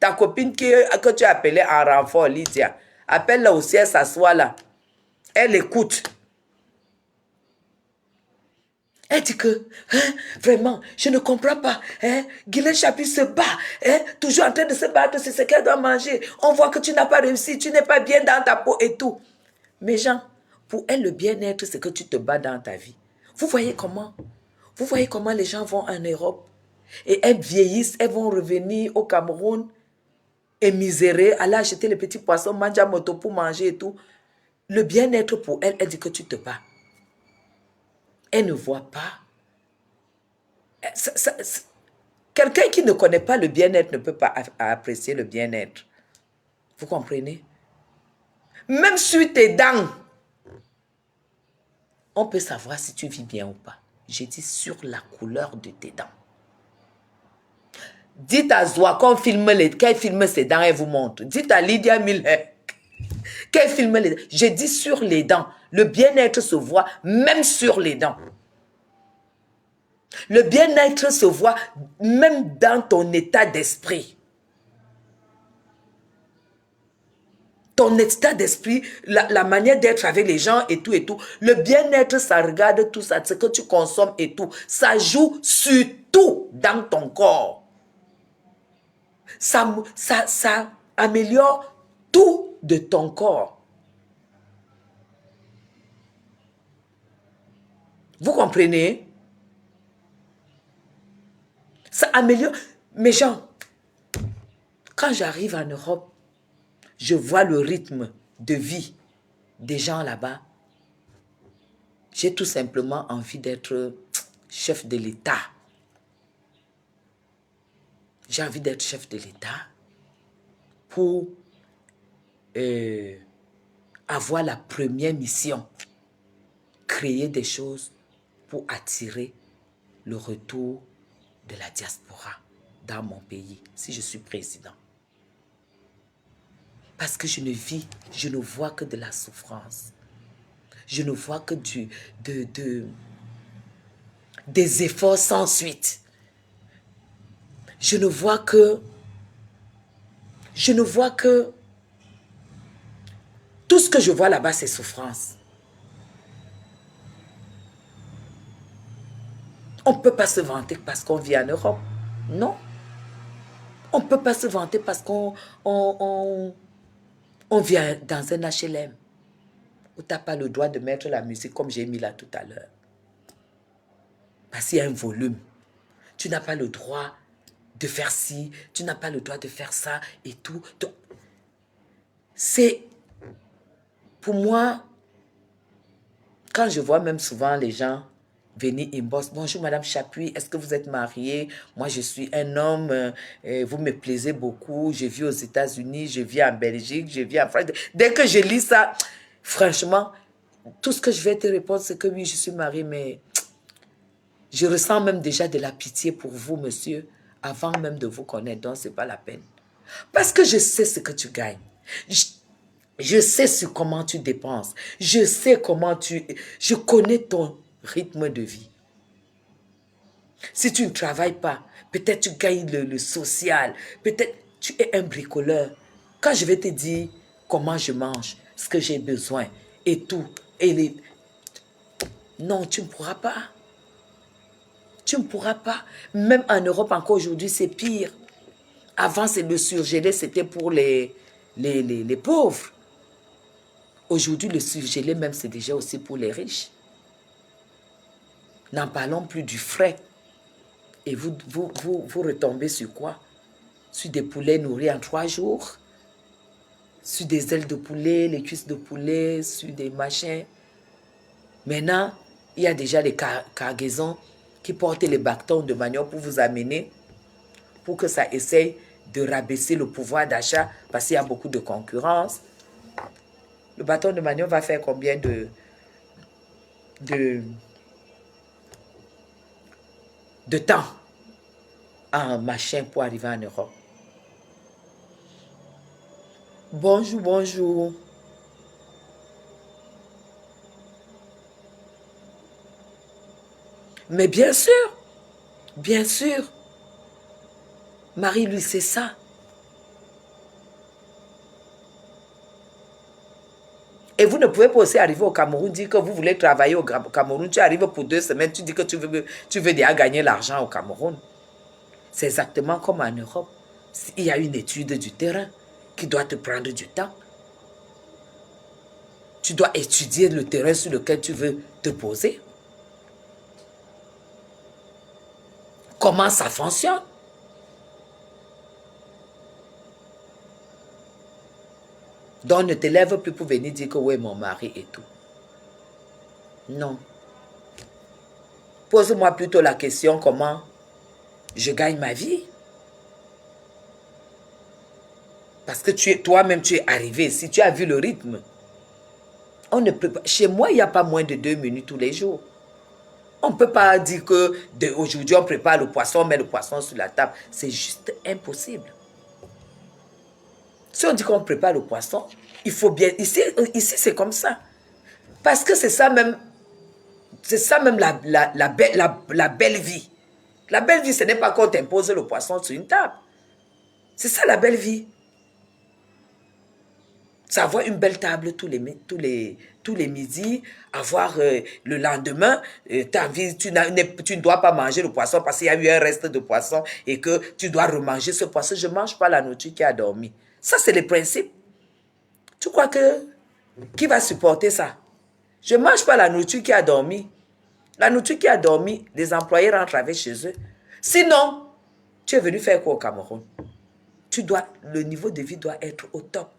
Ta copine que tu as appelée en renfort, Lydia. Appelle-la aussi, elle s'assoit là. Elle écoute. Elle dit que, vraiment, je ne comprends pas. Guylaine Chapuis se bat. Toujours en train de se battre, c'est ce qu'elle doit manger. On voit que tu n'as pas réussi, tu n'es pas bien dans ta peau et tout. Mais Jean, pour elle, le bien-être, c'est que tu te bats dans ta vie. Vous voyez comment les gens vont en Europe et elles vieillissent, elles vont revenir au Cameroun émisérées, aller acheter les petits poissons, manger à moto pour manger et tout. Le bien-être pour elle, elle dit que tu te bats. Elle ne voit pas. Quelqu'un qui ne connaît pas le bien-être ne peut pas apprécier le bien-être. Vous comprenez? Même sur tes dents, on peut savoir si tu vis bien ou pas. J'ai dit sur la couleur de tes dents. Dites à Zoa qu'elle filme ses dents, elle vous montre. Dites à Lydia Miller qu'elle filme les dents. J'ai dit sur les dents. Le bien-être se voit même sur les dents. Le bien-être se voit même dans ton état d'esprit. Ton état d'esprit, la manière d'être avec les gens et tout et tout. Le bien-être, ça regarde tout ça, ce que tu consommes et tout. Ça joue sur tout dans ton corps. Ça améliore tout de ton corps. Vous comprenez? Ça améliore. Mais gens, quand j'arrive en Europe, je vois le rythme de vie des gens là-bas. J'ai tout simplement envie d'être chef de l'État. j'ai envie d'être chef de l'État pour avoir la première mission, créer des choses pour attirer le retour de la diaspora dans mon pays, si je suis président. Parce que je ne vois que de la souffrance. Je ne vois que des efforts sans suite. Je ne vois que tout ce que je vois là-bas, c'est souffrance. On ne peut pas se vanter parce qu'on vit en Europe. Non. On ne peut pas se vanter parce qu'on vit dans un HLM. Où tu n'as pas le droit de mettre la musique comme j'ai mis là tout à l'heure. Parce qu'il y a un volume. Tu n'as pas le droit de faire ci, tu n'as pas le droit de faire ça et tout. C'est, pour moi, quand je vois même souvent les gens venir inbox, bonjour Madame Chapuis, est-ce que vous êtes mariée? Moi je suis un homme, vous me plaisez beaucoup, je vis aux États-Unis, je vis en Belgique, je vis en France. Dès que je lis ça, franchement, tout ce que je vais te répondre, c'est que oui, je suis mariée, mais je ressens même déjà de la pitié pour vous, monsieur, avant même de vous connaître, donc ce n'est pas la peine. Parce que je sais ce que tu gagnes. Je sais sur comment tu dépenses. Je sais comment je connais ton rythme de vie. Si tu ne travailles pas, peut-être tu gagnes le social, peut-être tu es un bricoleur. Quand je vais te dire comment je mange, ce que j'ai besoin et tout, non, tu ne pourras pas. Tu ne pourras pas. Même en Europe, encore aujourd'hui, c'est pire. Avant, c'est le surgelé, c'était pour les pauvres. Aujourd'hui, le surgelé, même, c'est déjà aussi pour les riches. N'en parlons plus du frais. Et vous retombez sur quoi? Sur des poulets nourris en 3 jours, sur des ailes de poulet, les cuisses de poulet, sur des machins. Maintenant, il y a déjà les cargaisons qui portent les bâtons de manioc pour vous amener, pour que ça essaye de rabaisser le pouvoir d'achat, parce qu'il y a beaucoup de concurrence. Le bâton de manioc va faire combien de temps en machin pour arriver en Europe? Bonjour, bonjour. Mais bien sûr, Marie-Louis, c'est ça. Et vous ne pouvez pas aussi arriver au Cameroun, dire que vous voulez travailler au Cameroun, tu arrives pour 2 semaines, tu dis que tu veux déjà gagner l'argent au Cameroun. C'est exactement comme en Europe. Il y a une étude du terrain qui doit te prendre du temps. Tu dois étudier le terrain sur lequel tu veux te poser. Comment ça fonctionne? Donc, ne te lève plus pour venir dire que oui, mon mari et tout. Non. Pose-moi plutôt la question, comment je gagne ma vie? Parce que toi-même, tu es arrivé. Si tu as vu le rythme, on ne peut pas. Chez moi, il n'y a pas moins de 2 minutes tous les jours. On ne peut pas dire que aujourd'hui, on prépare le poisson, on met le poisson sur la table. C'est juste impossible. Si on dit qu'on prépare le poisson, il faut bien... Ici c'est comme ça. Parce que c'est ça même la belle vie. La belle vie, ce n'est pas qu'on t'impose le poisson sur une table. C'est ça la belle vie. C'est avoir une belle table tous les midis, avoir le lendemain, tu ne dois pas manger le poisson parce qu'il y a eu un reste de poisson et que tu dois remanger ce poisson. Je ne mange pas la nourriture qui a dormi. Ça, c'est le principe. Tu crois que qui va supporter ça? Je ne mange pas la nourriture qui a dormi. La nourriture qui a dormi, les employés rentrent avec chez eux. Sinon, tu es venu faire quoi au Cameroun? Le niveau de vie doit être au top.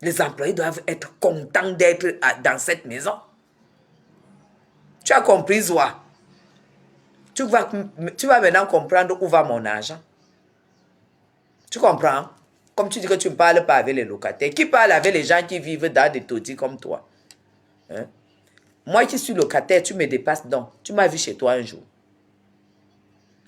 Les employés doivent être contents d'être dans cette maison. Tu as compris, Zoa? Tu vas maintenant comprendre où va mon argent. Tu comprends? Comme tu dis que tu ne parles pas avec les locataires. Qui parle avec les gens qui vivent dans des taudis comme toi? Hein? Moi qui suis locataire, tu me dépasses donc. Tu m'as vu chez toi un jour.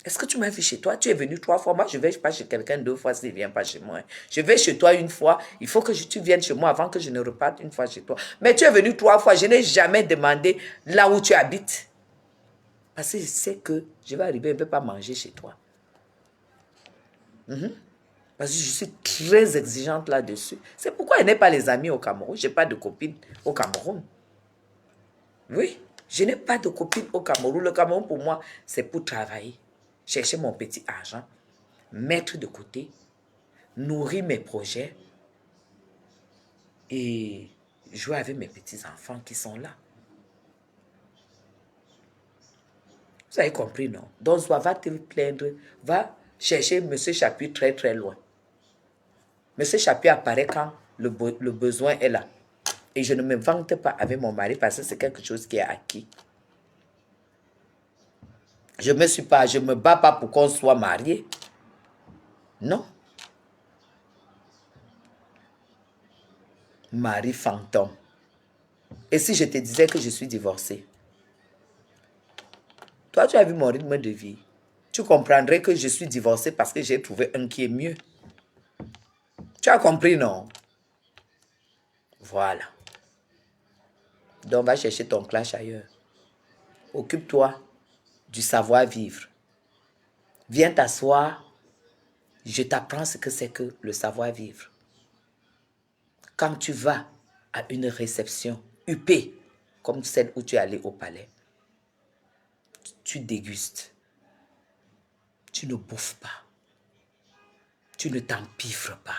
Est-ce que tu m'as vu chez toi? Tu es venu 3 fois. Moi, je ne vais pas chez quelqu'un 2 fois s'il ne vient pas chez moi. Je vais chez toi 1 fois. Il faut que tu viennes chez moi avant que je ne reparte 1 fois chez toi. Mais tu es venu 3 fois. Je n'ai jamais demandé là où tu habites. Parce que je sais que je vais arriver, je ne peux pas manger chez toi. Parce que je suis très exigeante là-dessus. C'est pourquoi je n'ai pas les amis au Cameroun. Je n'ai pas de copines au Cameroun. Oui, je n'ai pas de copine au Cameroun. Le Cameroun, pour moi, c'est pour travailler, chercher mon petit argent, mettre de côté, nourrir mes projets et jouer avec mes petits-enfants qui sont là. Vous avez compris, non? Donc, soit va te plaindre, va chercher M. Chapuis très, très loin. M. Chapuis apparaît quand le besoin est là. Et je ne me vante pas avec mon mari parce que c'est quelque chose qui est acquis. Je ne me bats pas pour qu'on soit marié. Non. Mari fantôme. Et si je te disais que je suis divorcée? Toi, tu as vu mon rythme de vie. Tu comprendrais que je suis divorcée parce que j'ai trouvé un qui est mieux. Tu as compris, non? Voilà. Donc, va chercher ton clash ailleurs. Occupe-toi du savoir-vivre. Viens t'asseoir. Je t'apprends ce que c'est que le savoir-vivre. Quand tu vas à une réception huppée, comme celle où tu es allé au palais, tu dégustes. Tu ne bouffes pas. Tu ne t'empiffres pas.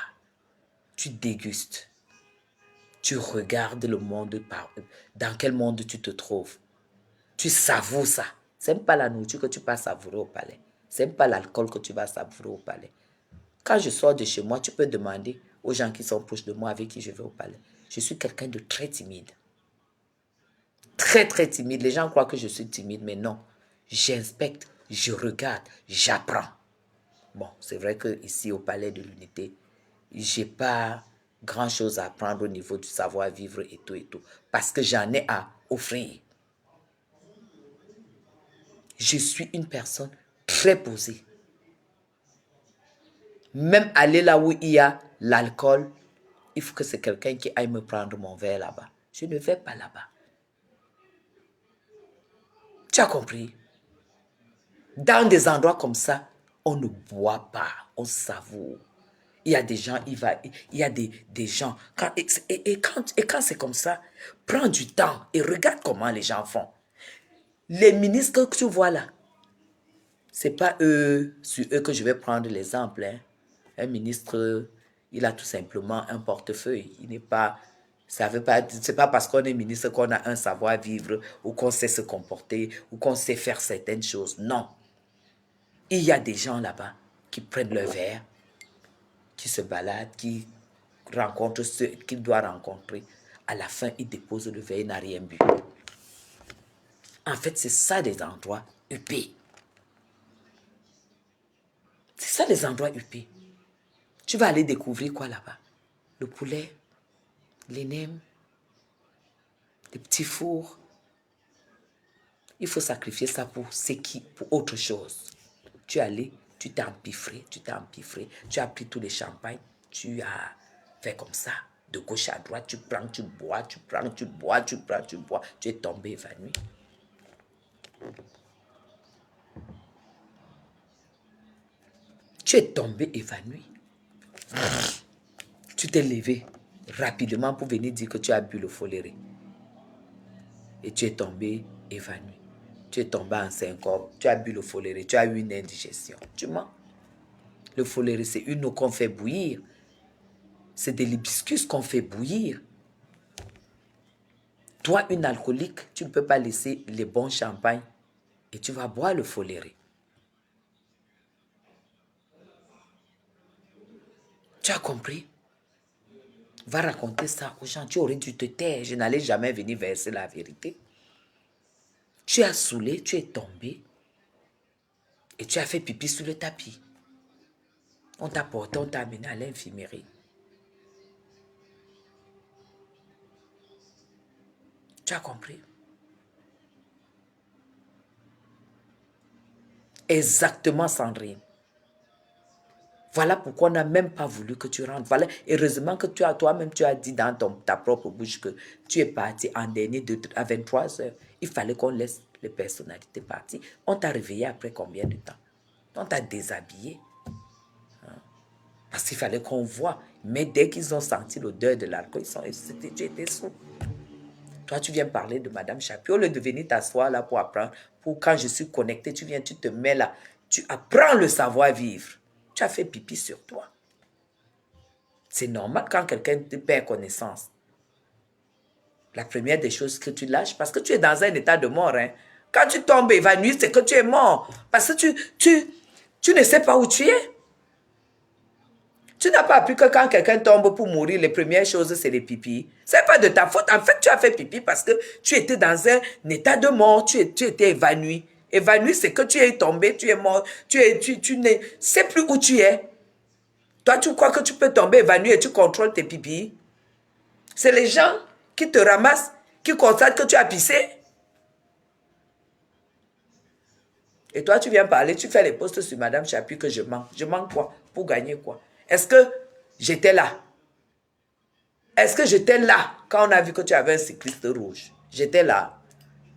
Tu dégustes. Tu regardes le monde, dans quel monde tu te trouves. Tu savoures ça. Ce n'est pas la nourriture que tu vas savourer au palais. Ce n'est pas l'alcool que tu vas savourer au palais. Quand je sors de chez moi, tu peux demander aux gens qui sont proches de moi avec qui je vais au palais. Je suis quelqu'un de très timide. Très, très timide. Les gens croient que je suis timide, mais non. J'inspecte, je regarde, j'apprends. Bon, c'est vrai qu'ici au Palais de l'Unité, je n'ai pas grand-chose à apprendre au niveau du savoir-vivre et tout. Parce que j'en ai à offrir. Je suis une personne très posée. Même aller là où il y a l'alcool, il faut que c'est quelqu'un qui aille me prendre mon verre là-bas. Je ne vais pas là-bas. Tu as compris? Dans des endroits comme ça, on ne boit pas, on savoure. Il y a des gens, il y a des gens, quand c'est comme ça, prends du temps et regarde comment les gens font. Les ministres que tu vois là, ce n'est pas sur eux que je vais prendre l'exemple. Hein. Un ministre, il a tout simplement un portefeuille. Il n'est pas, c'est pas parce qu'on est ministre qu'on a un savoir-vivre ou qu'on sait se comporter ou qu'on sait faire certaines choses. Non. Il y a des gens là-bas qui prennent leur verre, qui se baladent, qui rencontrent ceux qu'ils doivent rencontrer. À la fin, ils déposent le verre, il n'a rien bu. En fait, c'est ça des endroits huppés. C'est ça les endroits huppés. Tu vas aller découvrir quoi là-bas? Le poulet, les nems, les petits fours. Il faut sacrifier ça pour autre chose. Tu es allé, tu t'es empiffré, tu as pris tous les champagnes, tu as fait comme ça, de gauche à droite, tu prends, tu bois, tu es tombé évanoui. Tu es tombé évanoui. Tu t'es levé rapidement pour venir dire que tu as bu le foléré. Et tu es tombé évanoui. Tu es tombé en syncope, tu as bu le foléré, tu as eu une indigestion. Tu mens. Le foléré, c'est une eau qu'on fait bouillir. C'est de l'hibiscus qu'on fait bouillir. Toi, une alcoolique, tu ne peux pas laisser les bons champagnes et tu vas boire le foléré. Tu as compris? Va raconter ça aux gens. Tu aurais dû te taire. Je n'allais jamais venir verser la vérité. Tu as saoulé, tu es tombé. Et tu as fait pipi sur le tapis. On t'a porté, on t'a amené à l'infirmerie. Tu as compris? Exactement, Sandrine. Voilà pourquoi on n'a même pas voulu que tu rentres. Voilà, heureusement que toi-même, tu as dit dans ta propre bouche que tu es parti en dernier à 23 h. Il fallait qu'on laisse les personnalités partir. On t'a réveillé après combien de temps? On t'a déshabillé. Parce qu'il fallait qu'on voit. Mais dès qu'ils ont senti l'odeur de l'alcool, tu étais sous. Toi, tu viens parler de Madame Chapuis. Au lieu de venir t'asseoir là pour apprendre, pour quand je suis connecté, tu viens, tu te mets là. Tu apprends le savoir-vivre. Tu as fait pipi sur toi. C'est normal quand quelqu'un te perd connaissance. La première des choses que tu lâches, parce que tu es dans un état de mort. Hein. Quand tu tombes évanoui, c'est que tu es mort. Parce que tu ne sais pas où tu es. Tu n'as pas appris que quand quelqu'un tombe pour mourir, les premières choses, c'est les pipis. Ce n'est pas de ta faute. En fait, tu as fait pipi parce que tu étais dans un état de mort. Tu étais évanoui. Évanoui, c'est que tu es tombé, tu es mort. Tu ne sais plus où tu es. Toi, tu crois que tu peux tomber évanoui et tu contrôles tes pipis. C'est les gens qui te ramassent, qui constatent que tu as pissé. Et toi, tu viens parler, tu fais les posts sur Madame Chapuis que je manque. Je manque quoi? Pour gagner quoi? Est-ce que j'étais là? Est-ce que j'étais là quand on a vu que tu avais un cycliste rouge? J'étais là.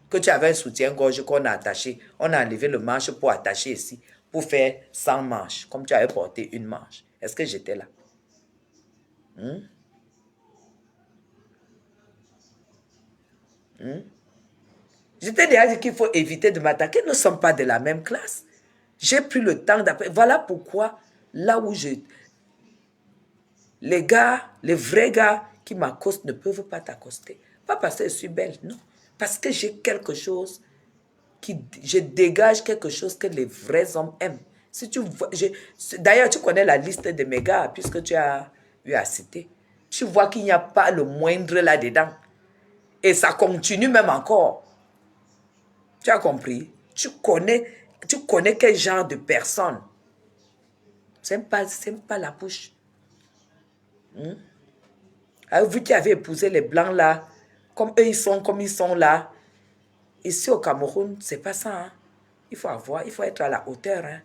Que tu avais un soutien-gorge qu'on a attaché. On a enlevé le manche pour attacher ici, pour faire 100 manches, comme tu avais porté une manche. Est-ce que j'étais là? Je t'ai déjà dit qu'il faut éviter de m'attaquer. Nous ne sommes pas de la même classe. J'ai pris le temps d'après. Voilà pourquoi, là où les gars, les vrais gars qui m'accostent ne peuvent pas t'accoster. Pas parce que je suis belle, non. Parce que j'ai quelque chose je dégage quelque chose que les vrais hommes aiment. Si tu vois, d'ailleurs, tu connais la liste de mes gars, puisque tu as eu à citer. Tu vois qu'il n'y a pas le moindre là-dedans. Et ça continue même encore. Tu as compris? Tu connais quel genre de personne. C'est pas la bouche. Vu qu'ils avaient épousé les blancs là, comme eux ils sont là. Ici au Cameroun, c'est pas ça. Hein. Il faut être à la hauteur. Hein.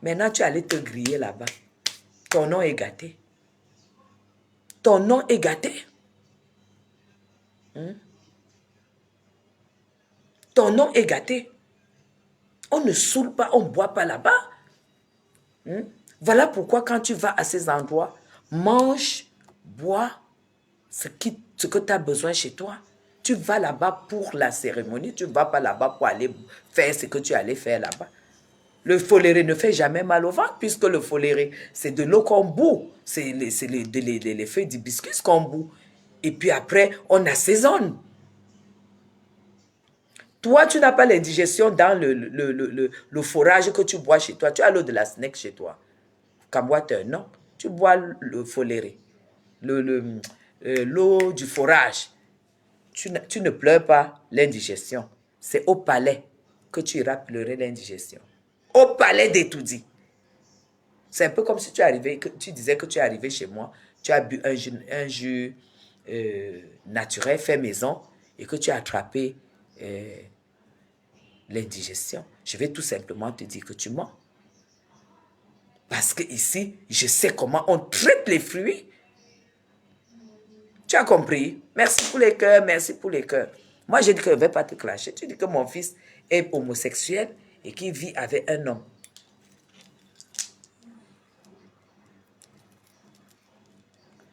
Maintenant, tu es allé te griller là-bas. Ton nom est gâté. Ton nom est gâté. Ton nom est gâté. On ne saoule pas, on ne boit pas là-bas. Voilà pourquoi quand tu vas à ces endroits, mange, bois ce que tu as besoin chez toi. Tu vas là-bas pour la cérémonie, tu ne vas pas là-bas pour aller faire ce que tu allais faire là-bas. Le foléré ne fait jamais mal au ventre, puisque le foléré, c'est de l'eau qu'on bout. C'est les feuilles d'hibiscus qu'on bout. Et puis après, on assaisonne. Toi, tu n'as pas l'indigestion dans le forage que tu bois chez toi. Tu as l'eau de la snake chez toi. Camboiteur, non. Tu bois le foléré. L'eau du forage. Tu ne pleures pas l'indigestion. C'est au palais que tu iras pleurer l'indigestion. Au palais d'Etoudi. C'est un peu comme si tu disais que tu es arrivé chez moi, tu as bu un jus naturel fait maison et que tu as attrapé l'indigestion. Je vais tout simplement te dire que tu mens. Parce que ici, je sais comment on traite les fruits. Tu as compris? Merci pour les cœurs, merci pour les cœurs. Moi, je dis que je ne vais pas te clasher. Tu dis que mon fils est homosexuel et qu'il vit avec un homme.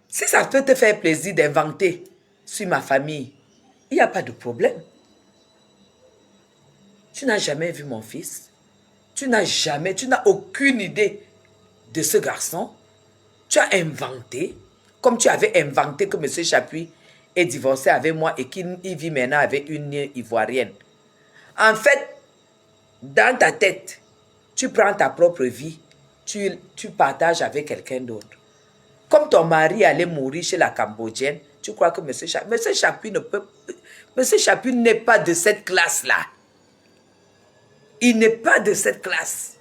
Si ça peut te faire plaisir d'inventer sur ma famille, il n'y a pas de problème. Tu n'as jamais vu mon fils. Tu n'as aucune idée de ce garçon. Tu as inventé, comme tu avais inventé que M. Chapuis est divorcé avec moi et qu'il vit maintenant avec une Ivoirienne. En fait, dans ta tête, tu prends ta propre vie, tu partages avec quelqu'un d'autre. Comme ton mari allait mourir chez la Cambodgienne, tu crois que M. Chapuis n'est pas de cette classe-là. Il n'est pas de cette classe.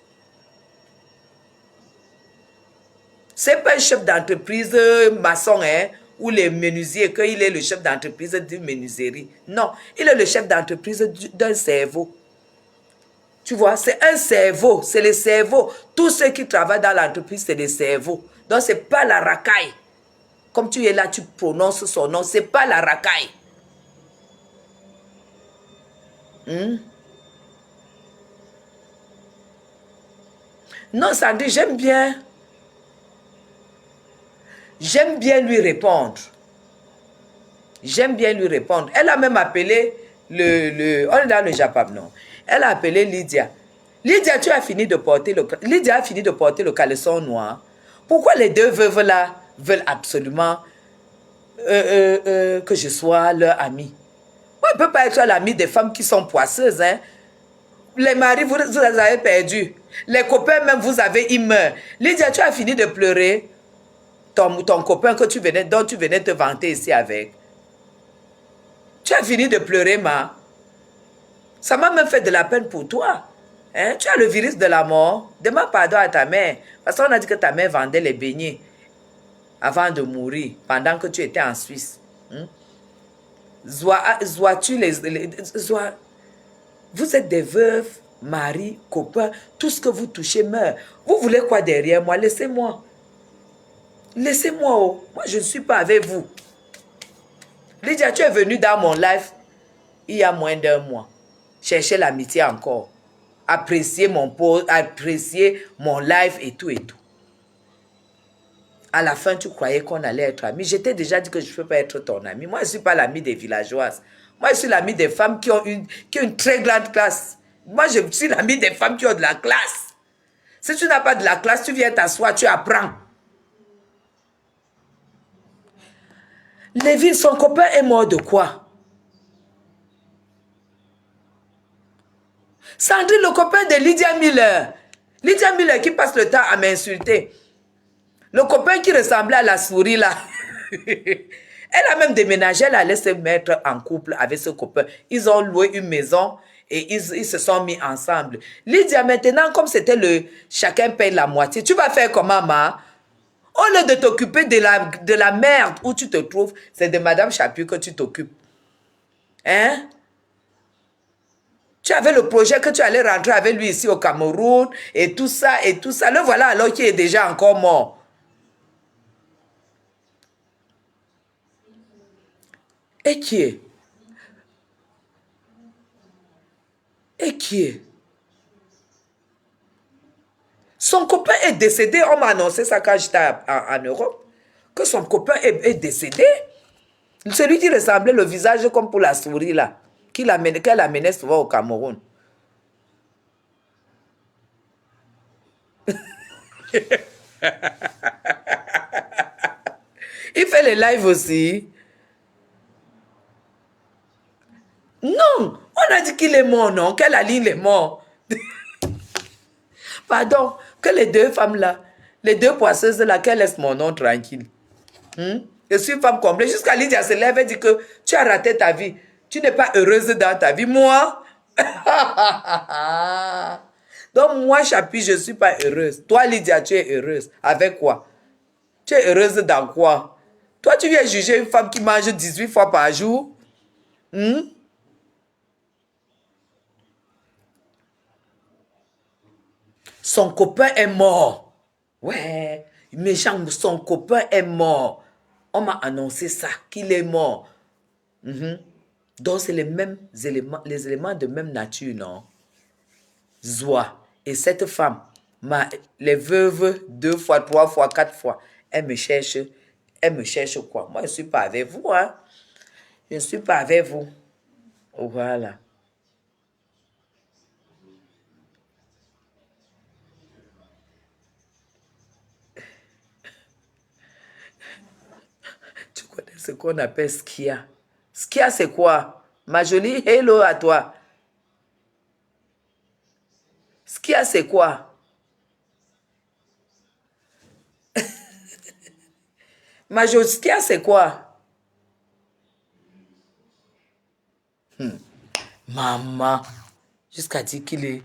Ce n'est pas un chef d'entreprise maçon, hein, ou les menuisiers, qu'il est le chef d'entreprise d'une menuiserie. Non, il est le chef d'entreprise d'un cerveau. Tu vois, c'est un cerveau, c'est le cerveau. Tous ceux qui travaillent dans l'entreprise, c'est des cerveaux. Donc, ce n'est pas la racaille. Comme tu es là, tu prononces son nom, ce n'est pas la racaille. Non, Sandy, j'aime bien. J'aime bien lui répondre. J'aime bien lui répondre. Elle a même appelé on est dans le Japon, non. Elle a appelé Lydia. Lydia, tu as fini de porter Lydia a fini de porter le caleçon noir. Pourquoi les deux veuves là veulent absolument que je sois leur amie? Moi, je ne peux pas être l'amie des femmes qui sont poisseuses, hein. Les maris, vous les avez perdus. Les copains, même, vous avez, ils meurent. Lydia, tu as fini de pleurer. Ton copain dont tu venais te vanter ici avec. Tu as fini de pleurer, ma. Ça m'a même fait de la peine pour toi. Hein? Tu as le virus de la mort. Demande pardon à ta mère. Parce qu'on a dit que ta mère vendait les beignets avant de mourir, pendant que tu étais en Suisse. Vous êtes des veuves, maris, copains, tout ce que vous touchez meurt. Vous voulez quoi derrière moi? Laissez-moi. Laissez-moi, oh. Moi, je ne suis pas avec vous. Lydia, tu es venue dans mon live il y a moins d'un mois. Chercher l'amitié encore. Apprécier mon post, apprécier mon live et tout et tout. À la fin, tu croyais qu'on allait être amis. Je t'ai déjà dit que je ne peux pas être ton ami. Moi, je ne suis pas l'ami des villageoises. Moi, je suis l'ami des femmes qui ont une très grande classe. Moi, je suis l'ami des femmes qui ont de la classe. Si tu n'as pas de la classe, tu viens t'asseoir, tu apprends. Lévin, son copain est mort de quoi? Sandrine, le copain de Lydia Miller. Lydia Miller qui passe le temps à m'insulter. Le copain qui ressemblait à la souris là. Elle a même déménagé, elle allait se mettre en couple avec ce copain. Ils ont loué une maison et ils se sont mis ensemble. Lydia, maintenant, comme c'était chacun paye la moitié, tu vas faire comment, ma? Au lieu de t'occuper de la merde où tu te trouves, c'est de Madame Chapuis que tu t'occupes. Hein? Tu avais le projet que tu allais rentrer avec lui ici au Cameroun et tout ça et tout ça. Le voilà alors qu'il est déjà encore mort. Et qui est? Et qui est? Son copain est décédé. On m'a annoncé ça quand j'étais en Europe. Que son copain est décédé. Celui qui ressemblait le visage comme pour la souris là. Qu'elle amenait souvent au Cameroun. Il fait les lives aussi. Non, on a dit qu'il est mort, non? Qu'elle aligne est mort. Pardon, que les deux femmes là, les deux poisseuses là, qu'elles laissent mon nom tranquille. Je suis femme complète. Jusqu'à Lydia se lève et dit que tu as raté ta vie. Tu n'es pas heureuse dans ta vie. Moi? Donc moi, Chapuis, je ne suis pas heureuse. Toi, Lydia, tu es heureuse. Avec quoi? Tu es heureuse dans quoi? Toi, tu viens juger une femme qui mange 18 fois par jour? Son copain est mort. Ouais, méchant, son copain est mort. On m'a annoncé ça, qu'il est mort. Donc, c'est les mêmes éléments, les éléments de même nature, non? Zoa. Et cette femme, les veuves 2 fois, 3 fois, 4 fois, elle me cherche quoi? Moi, je ne suis pas avec vous, hein? Je ne suis pas avec vous. Voilà. Tu connais ce qu'on appelle skia. Skia, c'est quoi? Ma jolie, hello à toi. Skia, c'est quoi? Ma jolie, skia, c'est quoi? Maman, Jusqu'à dire qu'il est...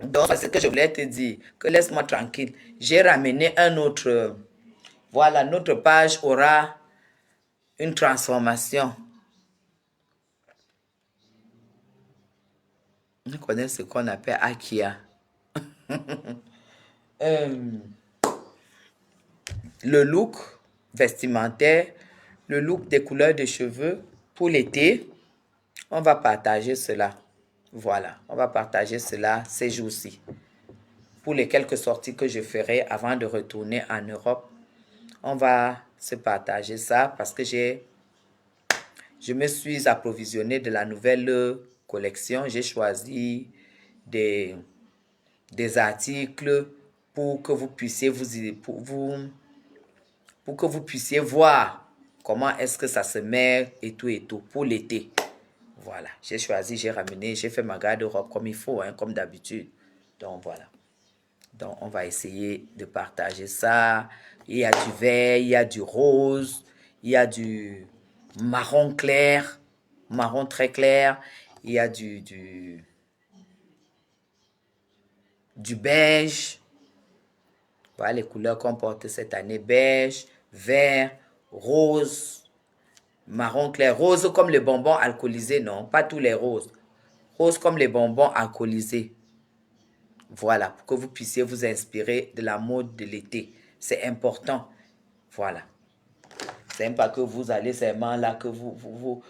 Donc, c'est ce que je voulais te dire, que laisse-moi tranquille. J'ai ramené un autre... Voilà, notre page aura une transformation. On connaît ce qu'on appelle Akia. Le look vestimentaire, le look des couleurs de cheveux pour l'été, on va partager cela. Voilà, on va partager cela ces jours-ci. Pour les quelques sorties que je ferai avant de retourner en Europe, on va se partager ça parce que je me suis approvisionné de la nouvelle collection. J'ai choisi des articles pour que vous puissiez pour que vous puissiez voir comment est-ce que ça se met et tout pour l'été. Voilà, j'ai choisi, j'ai ramené, j'ai fait ma garde-robe comme il faut, hein, comme d'habitude. Donc voilà. Donc on va essayer de partager ça. Il y a du vert, il y a du rose, il y a du marron clair, marron très clair, il y a du beige. Voilà les couleurs qu'on porte cette année, beige, vert, rose, marron clair. Rose comme les bonbons alcoolisés, non, pas tous les roses. Rose comme les bonbons alcoolisés. Voilà, pour que vous puissiez vous inspirer de la mode de l'été. C'est important. Voilà. C'est pas que vous allez seulement là, que vous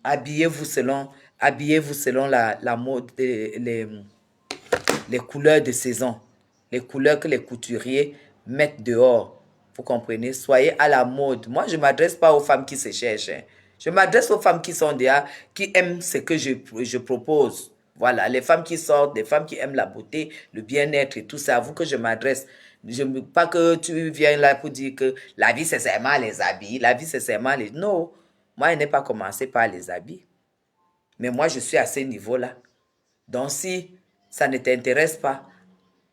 habillez-vous selon la mode, les couleurs de saison, les couleurs que les couturiers mettent dehors. Vous comprenez? Soyez à la mode. Moi, je ne m'adresse pas aux femmes qui se cherchent. Hein. Je m'adresse aux femmes qui sont déjà, qui aiment ce que je propose. Voilà, les femmes qui sortent, des femmes qui aiment la beauté, le bien-être et tout ça, à vous que je m'adresse. Je ne veux pas que tu viennes là pour dire que la vie, c'est seulement les habits. La vie, c'est seulement les... Non, moi, je n'ai pas commencé par les habits. Mais moi, je suis à ce niveau-là. Donc, si ça ne t'intéresse pas,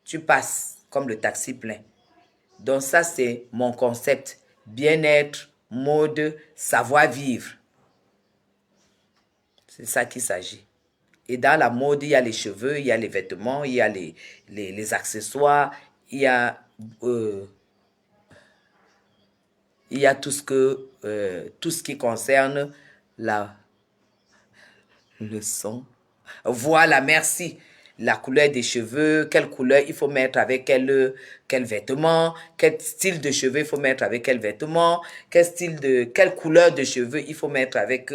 tu passes comme le taxi plein. Donc, ça, c'est mon concept. Bien-être, mode, savoir-vivre. C'est ça qu'il s'agit. Et dans la mode, il y a les cheveux, il y a les vêtements, il y a les accessoires, il y a tout ce qui concerne le son. Voilà, merci. La couleur des cheveux, quelle couleur il faut mettre avec quel vêtement, quel style de cheveux il faut mettre avec quel vêtement, quelle couleur de cheveux il faut mettre avec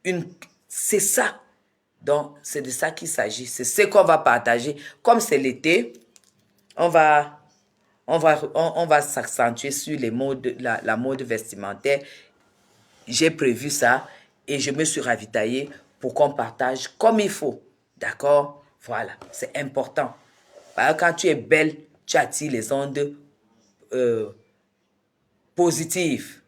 une... C'est ça. Donc, c'est de ça qu'il s'agit. C'est ce qu'on va partager. Comme c'est l'été, on va s'accentuer sur les modes, la mode vestimentaire. J'ai prévu ça et je me suis ravitaillée pour qu'on partage comme il faut. D'accord? Voilà, c'est important. Parce que quand tu es belle, tu attires les ondes positives.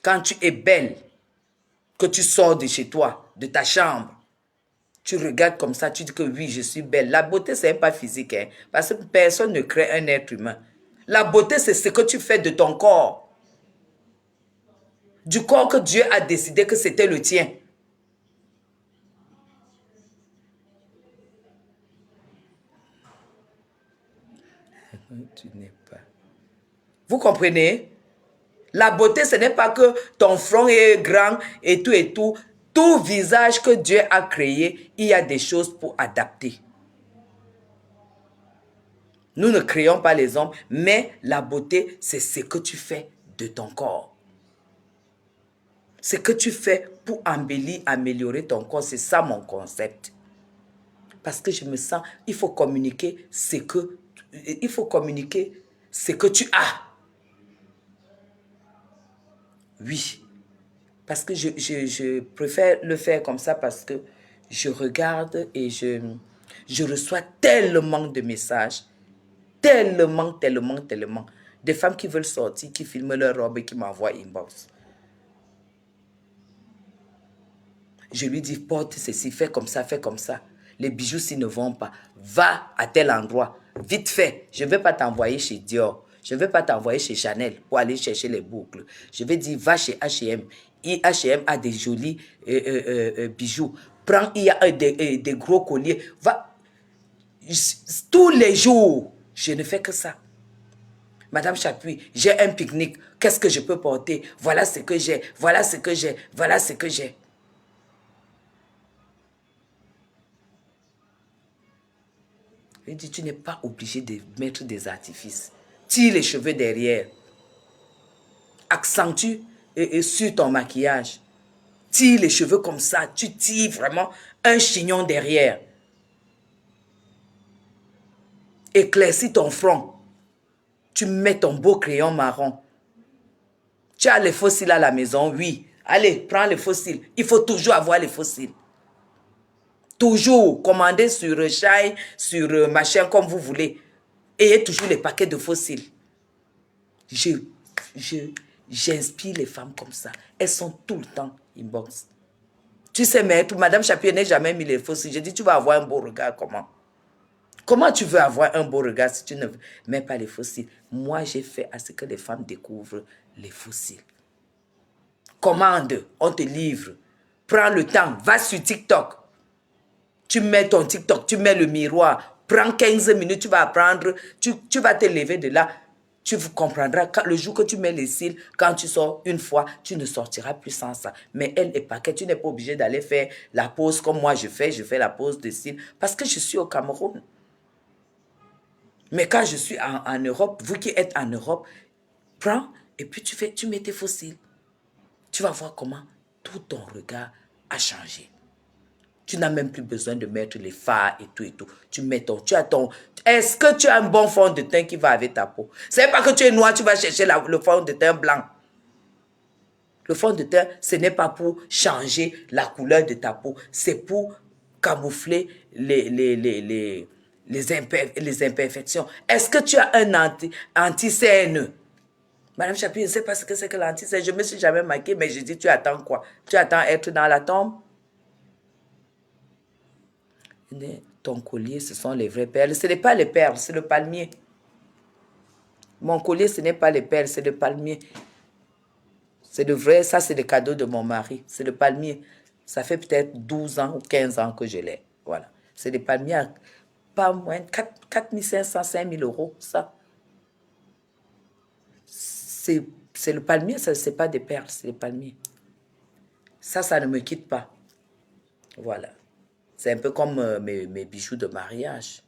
Quand tu es belle, que tu sors de chez toi, de ta chambre, tu regardes comme ça, tu dis que oui, je suis belle. La beauté, ce n'est pas physique, hein, parce que personne ne crée un être humain. La beauté, c'est ce que tu fais de ton corps. Du corps que Dieu a décidé que c'était le tien. Tu n'es pas. Vous comprenez? La beauté, ce n'est pas que ton front est grand et tout et tout. Tout visage que Dieu a créé, il y a des choses pour adapter. Nous ne créons pas les hommes, mais la beauté, c'est ce que tu fais de ton corps. Ce que tu fais pour embellir, améliorer ton corps, c'est ça mon concept. Parce que je me sens, il faut communiquer ce que tu as. Oui. Parce que je préfère le faire comme ça parce que je regarde et je reçois tellement de messages. Tellement. Des femmes qui veulent sortir, qui filment leur robe et qui m'envoient inbox. Je lui dis, porte ceci, fais comme ça, fais comme ça. Les bijoux, s'ils ne vont pas, va à tel endroit. Vite fait, je ne vais pas t'envoyer chez Dior. Je ne vais pas t'envoyer chez Chanel pour aller chercher les boucles. Je vais dire, va chez H&M. H&M a des jolis bijoux. Prends, il y a des gros colliers. Va. Tous les jours, je ne fais que ça. Madame Chapuis, j'ai un pique-nique. Qu'est-ce que je peux porter? Voilà ce que j'ai. Voilà ce que j'ai. Voilà ce que j'ai. Je dis, tu n'es pas obligé de mettre des artifices. Tire les cheveux derrière. Accentue sur ton maquillage. Tire les cheveux comme ça. Tu tires vraiment un chignon derrière. Éclaircis ton front. Tu mets ton beau crayon marron. Tu as les fossiles à la maison? Oui. Allez, prends les fossiles. Il faut toujours avoir les fossiles. Toujours commander sur Shine, sur machin, comme vous voulez. Ayez toujours les paquets de fossiles. J'inspire les femmes comme ça. Elles sont tout le temps inbox. Tu sais, mais Madame Chapuis n'a jamais mis les fossiles. J'ai dit, tu vas avoir un beau regard, comment? Comment tu veux avoir un beau regard si tu ne mets pas les fossiles? Moi, j'ai fait à ce que les femmes découvrent les fossiles. Commande, on te livre. Prends le temps, va sur TikTok. Tu mets ton TikTok, tu mets le miroir. Prends 15 minutes, tu vas apprendre. Tu vas te lever de là. Tu comprendras le jour que tu mets les cils, quand tu sors une fois, tu ne sortiras plus sans ça. Mais elle est paquet, tu n'es pas obligé d'aller faire la pause comme moi je fais la pause de cils parce que je suis au Cameroun. Mais quand je suis en Europe, vous qui êtes en Europe, prends et puis tu mets tes fossiles. Tu vas voir comment tout ton regard a changé. Tu n'as même plus besoin de mettre les fards et tout et tout. Est-ce que tu as un bon fond de teint qui va avec ta peau? C'est pas que tu es noir, tu vas chercher le fond de teint blanc. Le fond de teint, ce n'est pas pour changer la couleur de ta peau. C'est pour camoufler les imperfections. Est-ce que tu as un anti-cernes? Madame Chapuis, je ne sais pas ce que c'est que l'anti-cernes. Je ne me suis jamais maquillée, mais je dis, tu attends quoi? Tu attends être dans la tombe? Ton collier, ce sont les vraies perles. Ce n'est pas les perles, c'est le palmier. Mon collier, ce n'est pas les perles, c'est le palmier. C'est le vrai, ça c'est le cadeau de mon mari. C'est le palmier. Ça fait peut-être 12 ans ou 15 ans que je l'ai. Voilà. C'est des palmiers à pas moins de 4 500, 5 000 euros, ça. C'est le palmier, ça, c'est pas des perles, c'est des palmiers. Ça ne me quitte pas. Voilà. C'est un peu comme mes bijoux de mariage.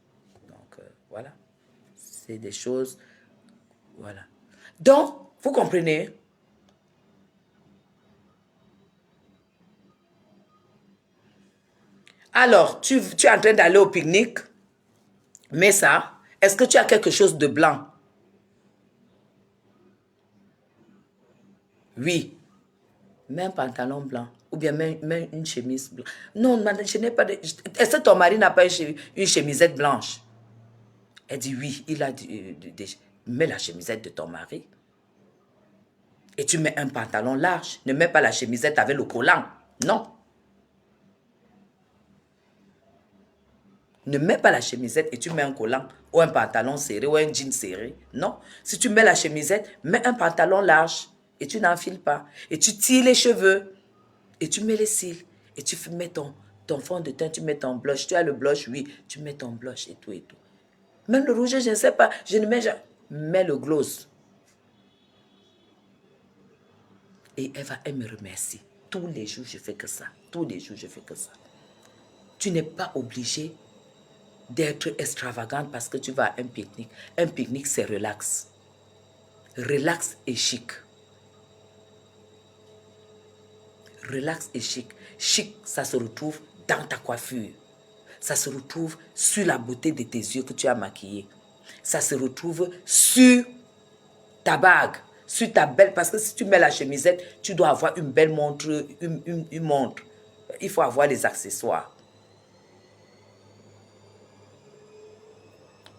Donc, voilà. C'est des choses... Voilà. Donc, vous comprenez? Alors, tu es en train d'aller au pique-nique, mais ça, est-ce que tu as quelque chose de blanc? Oui. Mets un pantalon blanc. Ou bien mets une chemise blanche. Non, madame, je n'ai pas de... Est-ce que ton mari n'a pas une chemisette blanche? Elle dit oui, il a mets la chemisette de ton mari. Et tu mets un pantalon large. Ne mets pas la chemisette avec le collant. Non. Ne mets pas la chemisette et tu mets un collant ou un pantalon serré ou un jean serré. Non. Si tu mets la chemisette, mets un pantalon large et tu n'enfiles pas. Et tu tires les cheveux et tu mets les cils. Et tu mets ton fond de teint, tu mets ton blush. Tu as le blush, oui. Tu mets ton blush et tout et tout. Même le rouge, je ne sais pas. Je ne mets jamais. Mets le gloss. Et elle me remercie. Tous les jours, je fais que ça. Tous les jours, je fais que ça. Tu n'es pas obligé d'être extravagante parce que tu vas à un pique-nique. Un pique-nique, c'est relax. Relax et chic. Relax et chic. Chic, ça se retrouve dans ta coiffure. Ça se retrouve sur la beauté de tes yeux que tu as maquillés. Ça se retrouve sur ta bague, sur ta belle... Parce que si tu mets la chemisette, tu dois avoir une belle montre, une montre. Il faut avoir les accessoires.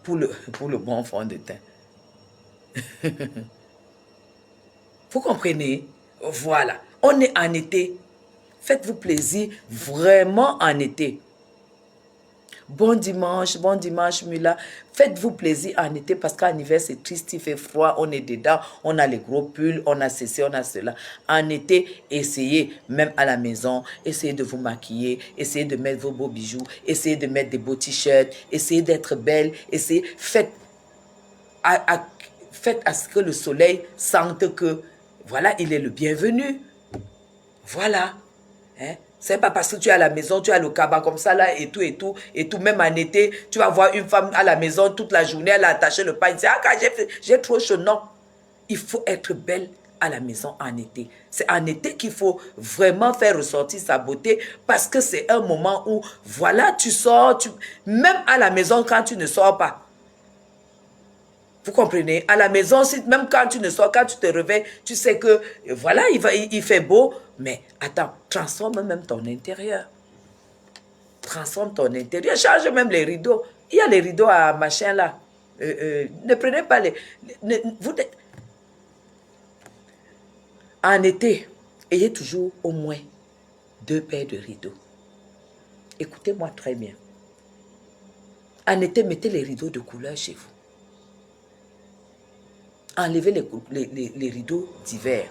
Pour le bon fond de teint. Vous comprenez? Voilà. On est en été. Faites-vous plaisir vraiment en été. Bon dimanche, Mula. Faites-vous plaisir en été parce qu'en hiver, c'est triste, il fait froid, on est dedans, on a les gros pulls, on a ceci, on a cela. En été, essayez, même à la maison, essayez de vous maquiller, essayez de mettre vos beaux bijoux, essayez de mettre des beaux t-shirts, essayez d'être belle, essayez, faites à ce que le soleil sente que, voilà, il est le bienvenu. Voilà. Hein? C'est pas parce que tu es à la maison, tu as le cabas comme ça là et tout, même en été, tu vas voir une femme à la maison toute la journée, elle a attaché le pain, elle dit, ah, j'ai trop chaud. Non, il faut être belle à la maison en été. C'est en été qu'il faut vraiment faire ressortir sa beauté parce que c'est un moment où, voilà, tu sors, même à la maison quand tu ne sors pas. Vous comprenez? À la maison, même quand tu ne sors, quand tu te réveilles, tu sais que, voilà, il fait beau. Mais attends, transforme même ton intérieur. Transforme ton intérieur. Change même les rideaux. Il y a les rideaux à machin là. Ne prenez pas en été, ayez toujours au moins 2 paires de rideaux. Écoutez-moi très bien. En été, mettez les rideaux de couleur chez vous. Enlevez les rideaux d'hiver.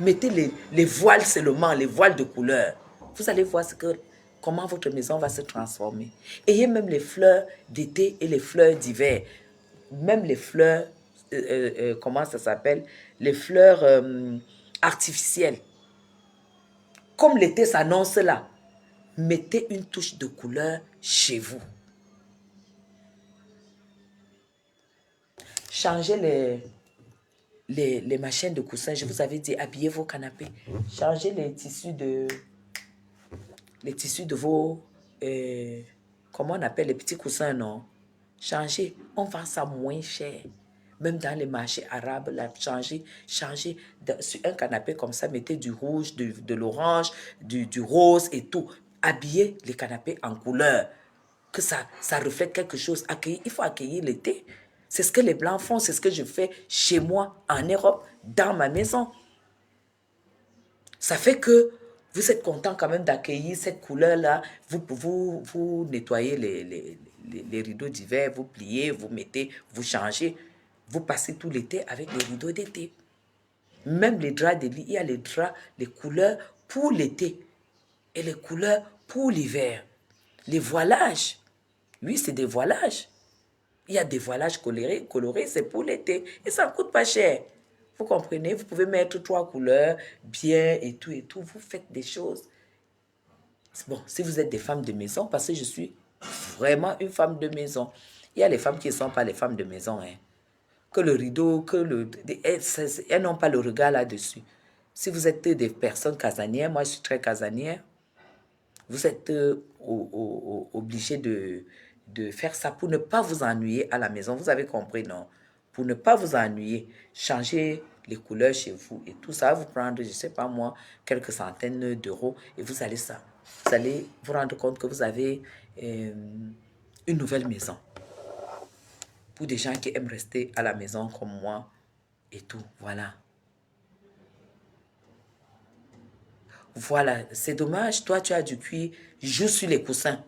Mettez les voiles seulement, les voiles de couleur. Vous allez voir comment votre maison va se transformer. Ayez même les fleurs d'été et les fleurs d'hiver. Même les fleurs, comment ça s'appelle? Les fleurs artificielles. Comme l'été s'annonce là, mettez une touche de couleur chez vous. Changez les machines de coussins. Je vous avais dit, habillez vos canapés. Changez les tissus de vos... comment on appelle les petits coussins, non? Changez. On vend ça moins cher. Même dans les marchés arabes, là, changez. Sur un canapé comme ça, mettez du rouge, de l'orange, du rose et tout. Habillez les canapés en couleur. Que ça reflète quelque chose. Il faut accueillir l'été. C'est ce que les Blancs font, c'est ce que je fais chez moi, en Europe, dans ma maison. Ça fait que vous êtes content quand même d'accueillir cette couleur-là. Vous nettoyez les rideaux d'hiver, vous pliez, vous mettez, vous changez. Vous passez tout l'été avec les rideaux d'été. Même les draps de lit, il y a les draps, les couleurs pour l'été et les couleurs pour l'hiver. Les voilages, oui, c'est des voilages. Il y a des voilages colorés, c'est pour l'été. Et ça ne coûte pas cher. Vous comprenez? Vous pouvez mettre 3 couleurs, bien et tout. Vous faites des choses. Bon, si vous êtes des femmes de maison, parce que je suis vraiment une femme de maison. Il y a les femmes qui ne sont pas les femmes de maison. Hein. Que le rideau, elles n'ont pas le regard là-dessus. Si vous êtes des personnes casanières, moi je suis très casanière, vous êtes obligé de faire ça pour ne pas vous ennuyer à la maison. Vous avez compris, non? Pour ne pas vous ennuyer, changez les couleurs chez vous et tout ça va vous prendre, je ne sais pas moi, quelques centaines d'euros et vous allez vous rendre compte que vous avez une nouvelle maison. Pour des gens qui aiment rester à la maison comme moi et tout, voilà. Voilà, c'est dommage, toi tu as du cuir, joue sur les coussins.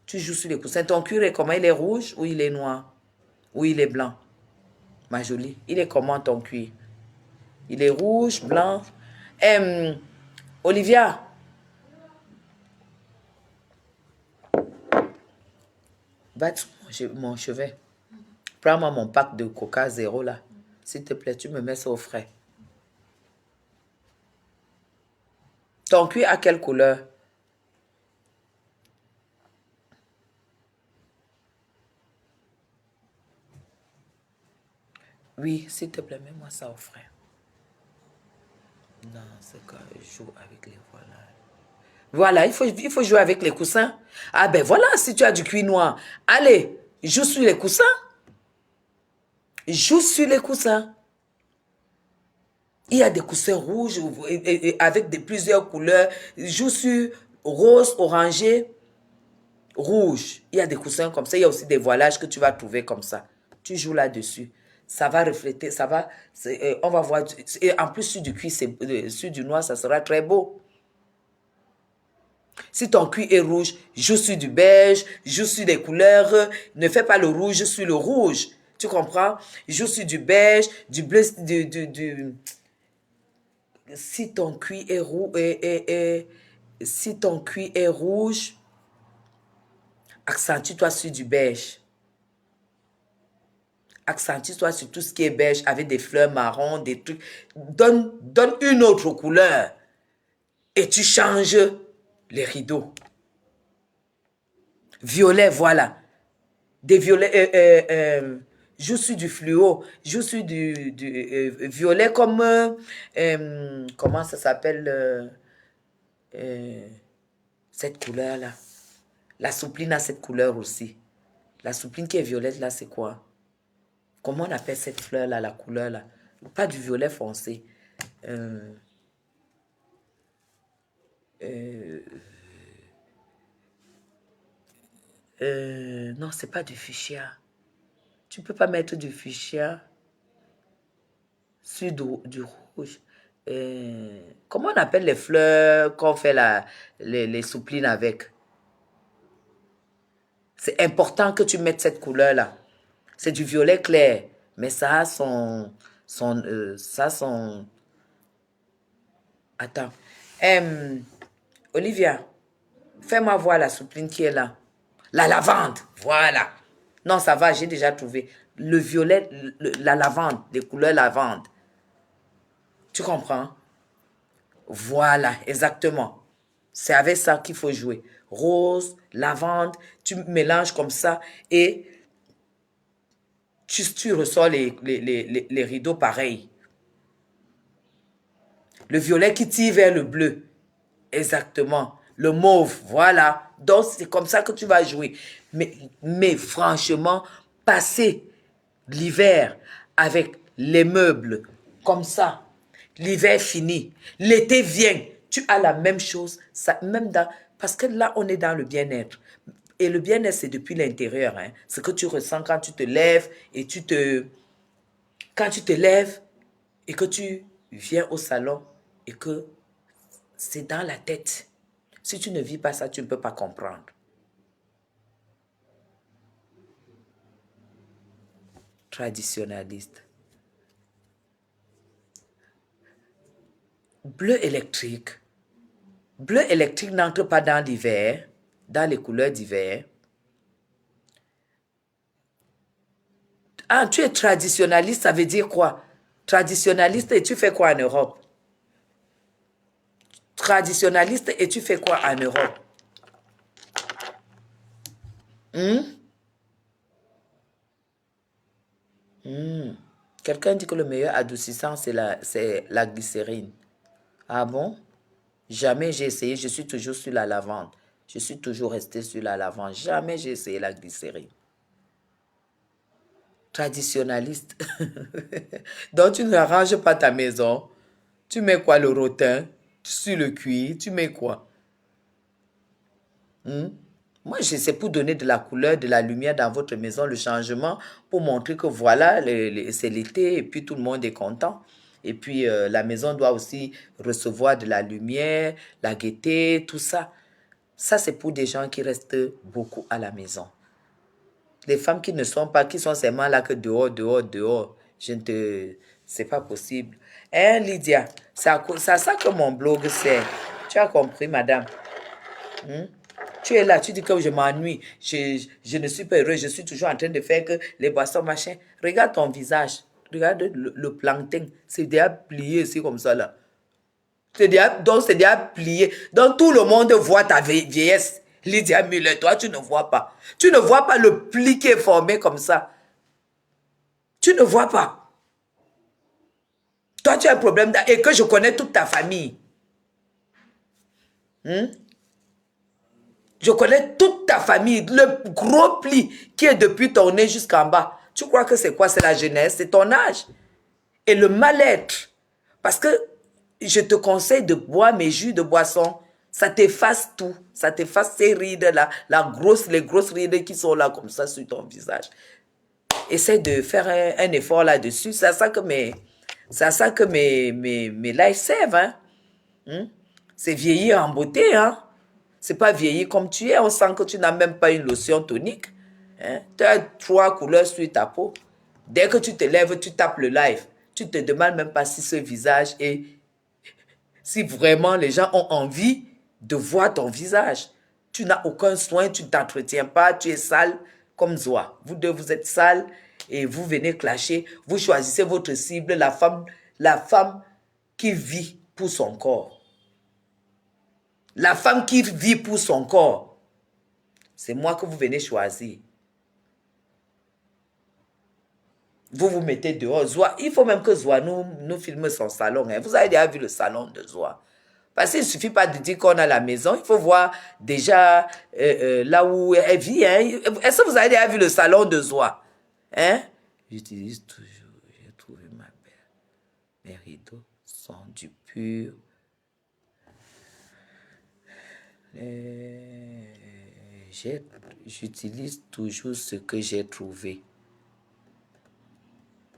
Tu joues sur les coussins. Ton cuir est comment? Il est rouge ou il est noir? Ou il est blanc? Ma jolie, il est comment ton cuir? Il est rouge, blanc. Olivia. Batte mon chevet. Prends-moi mon pack de Coca Zéro là. S'il te plaît, tu me mets ça au frais. Ton cuir a quelle couleur? Oui, s'il te plaît, mets-moi ça au frais. Non, c'est quand je joue avec les voilages. Voilà, il faut jouer avec les coussins. Ah ben voilà, si tu as du cuir noir, allez, joue sur les coussins. Joue sur les coussins. Il y a des coussins rouges avec plusieurs couleurs. Joue sur rose, orangé, rouge. Il y a des coussins comme ça. Il y a aussi des voilages que tu vas trouver comme ça. Tu joues là-dessus. Ça va refléter, on va voir. Et en plus, sur du cuir, sur du noir, ça sera très beau. Si ton cuir est rouge, joue sur du beige, joue sur des couleurs, ne fais pas le rouge sur le rouge. Tu comprends? Joue sur du beige, du bleu, Si ton cuir est si ton cuir est rouge, accentue-toi sur du beige. Accentue-toi sur tout ce qui est beige avec des fleurs marron, des trucs. Donne une autre couleur et tu changes les rideaux. Violet, voilà. Des violets, joue sur du fluo, joue sur du violet comme, comment ça s'appelle, cette couleur-là. La soupline a cette couleur aussi. La soupline qui est violette, là, c'est quoi? Comment on appelle cette fleur-là, la couleur-là? Pas du violet foncé. Non, c'est pas du fuchsia. Tu peux pas mettre du fuchsia sur du rouge. Comment on appelle les fleurs qu'on fait les souplines avec? C'est important que tu mettes cette couleur-là. C'est du violet clair, mais ça a Attends. Olivia, fais-moi voir la soupline qui est là. La lavande, voilà. Non, ça va, j'ai déjà trouvé. Le violet, la lavande, les couleurs lavande. Tu comprends? Voilà, exactement. C'est avec ça qu'il faut jouer. Rose, lavande, tu mélanges comme ça et tu ressors les rideaux pareils. Le violet qui tire vers le bleu. Exactement. Le mauve, voilà. Donc, c'est comme ça que tu vas jouer. Mais franchement, passer l'hiver avec les meubles comme ça, l'hiver fini, l'été vient, tu as la même chose, ça, parce que là, on est dans le bien-être. Et le bien-être, c'est depuis l'intérieur. Hein. Ce que tu ressens quand tu te lèves et quand tu te lèves et que tu viens au salon et que c'est dans la tête. Si tu ne vis pas ça, tu ne peux pas comprendre. Traditionnaliste. Bleu électrique. Bleu électrique n'entre pas dans l'hiver, dans les couleurs d'hiver. Ah, tu es traditionnaliste, ça veut dire quoi? Traditionnaliste et tu fais quoi en Europe? Traditionnaliste et tu fais quoi en Europe? Quelqu'un dit que le meilleur adoucissant, c'est la glycérine. Ah bon? Jamais j'ai essayé, je suis toujours sur la lavande. Je suis toujours resté sur la lavande. Jamais j'ai essayé la glycérine. Traditionnaliste. Donc tu n'arranges pas ta maison. Tu mets quoi, le rotin? Sur le cuir, tu mets quoi? Moi, c'est pour donner de la couleur, de la lumière dans votre maison, le changement, pour montrer que voilà, c'est l'été et puis tout le monde est content. Et puis, la maison doit aussi recevoir de la lumière, la gaieté, tout ça. Ça, c'est pour des gens qui restent beaucoup à la maison. Les femmes qui ne sont pas, qui sont seulement là que dehors, dehors, dehors, c'est pas possible. Hein, Lydia, c'est à ça que mon blog sert. Tu as compris, madame? Tu es là, tu dis que je m'ennuie, je ne suis pas heureux, je suis toujours en train de faire que les boissons, machin. Regarde ton visage, regarde le plancton, c'est déjà plié ici comme ça là. Donc c'est déjà plié. Donc tout le monde voit ta vieillesse. Lydia Muller, toi tu ne vois pas. Tu ne vois pas le pli qui est formé comme ça. Tu ne vois pas. Toi tu as un problème et que je connais toute ta famille. Je connais toute ta famille, le gros pli qui est depuis ton nez jusqu'en bas. Tu crois que c'est quoi? C'est la jeunesse, c'est ton âge. Et le mal-être. Parce que je te conseille de boire mes jus de boisson. Ça t'efface tout. Ça t'efface ces rides-là, les grosses rides qui sont là comme ça sur ton visage. Essaie de faire un effort là-dessus. C'est à ça que mes lives servent. Hein? C'est vieillir en beauté, hein? C'est pas vieilli comme tu es. On sent que tu n'as même pas une lotion tonique. Hein? Tu as 3 couleurs sur ta peau. Dès que tu te lèves, tu tapes le live. Tu te demandes même pas si ce visage est... Si vraiment les gens ont envie de voir ton visage. Tu n'as aucun soin, tu ne t'entretiens pas, tu es sale comme Zoa. Vous deux, vous êtes sales et vous venez clasher. Vous choisissez votre cible, la femme qui vit pour son corps. La femme qui vit pour son corps. C'est moi que vous venez choisir. Vous vous mettez dehors. Zoa, il faut même que Zoa nous filme son salon. Hein. Vous avez déjà vu le salon de Zoa. Parce qu'il ne suffit pas de dire qu'on a la maison. Il faut voir déjà là où elle vit. Hein. Est-ce que vous avez déjà vu le salon de Zoa? Hein? J'utilise toujours. J'ai trouvé ma belle. Mes rideaux sont du pur. J'utilise toujours ce que j'ai trouvé.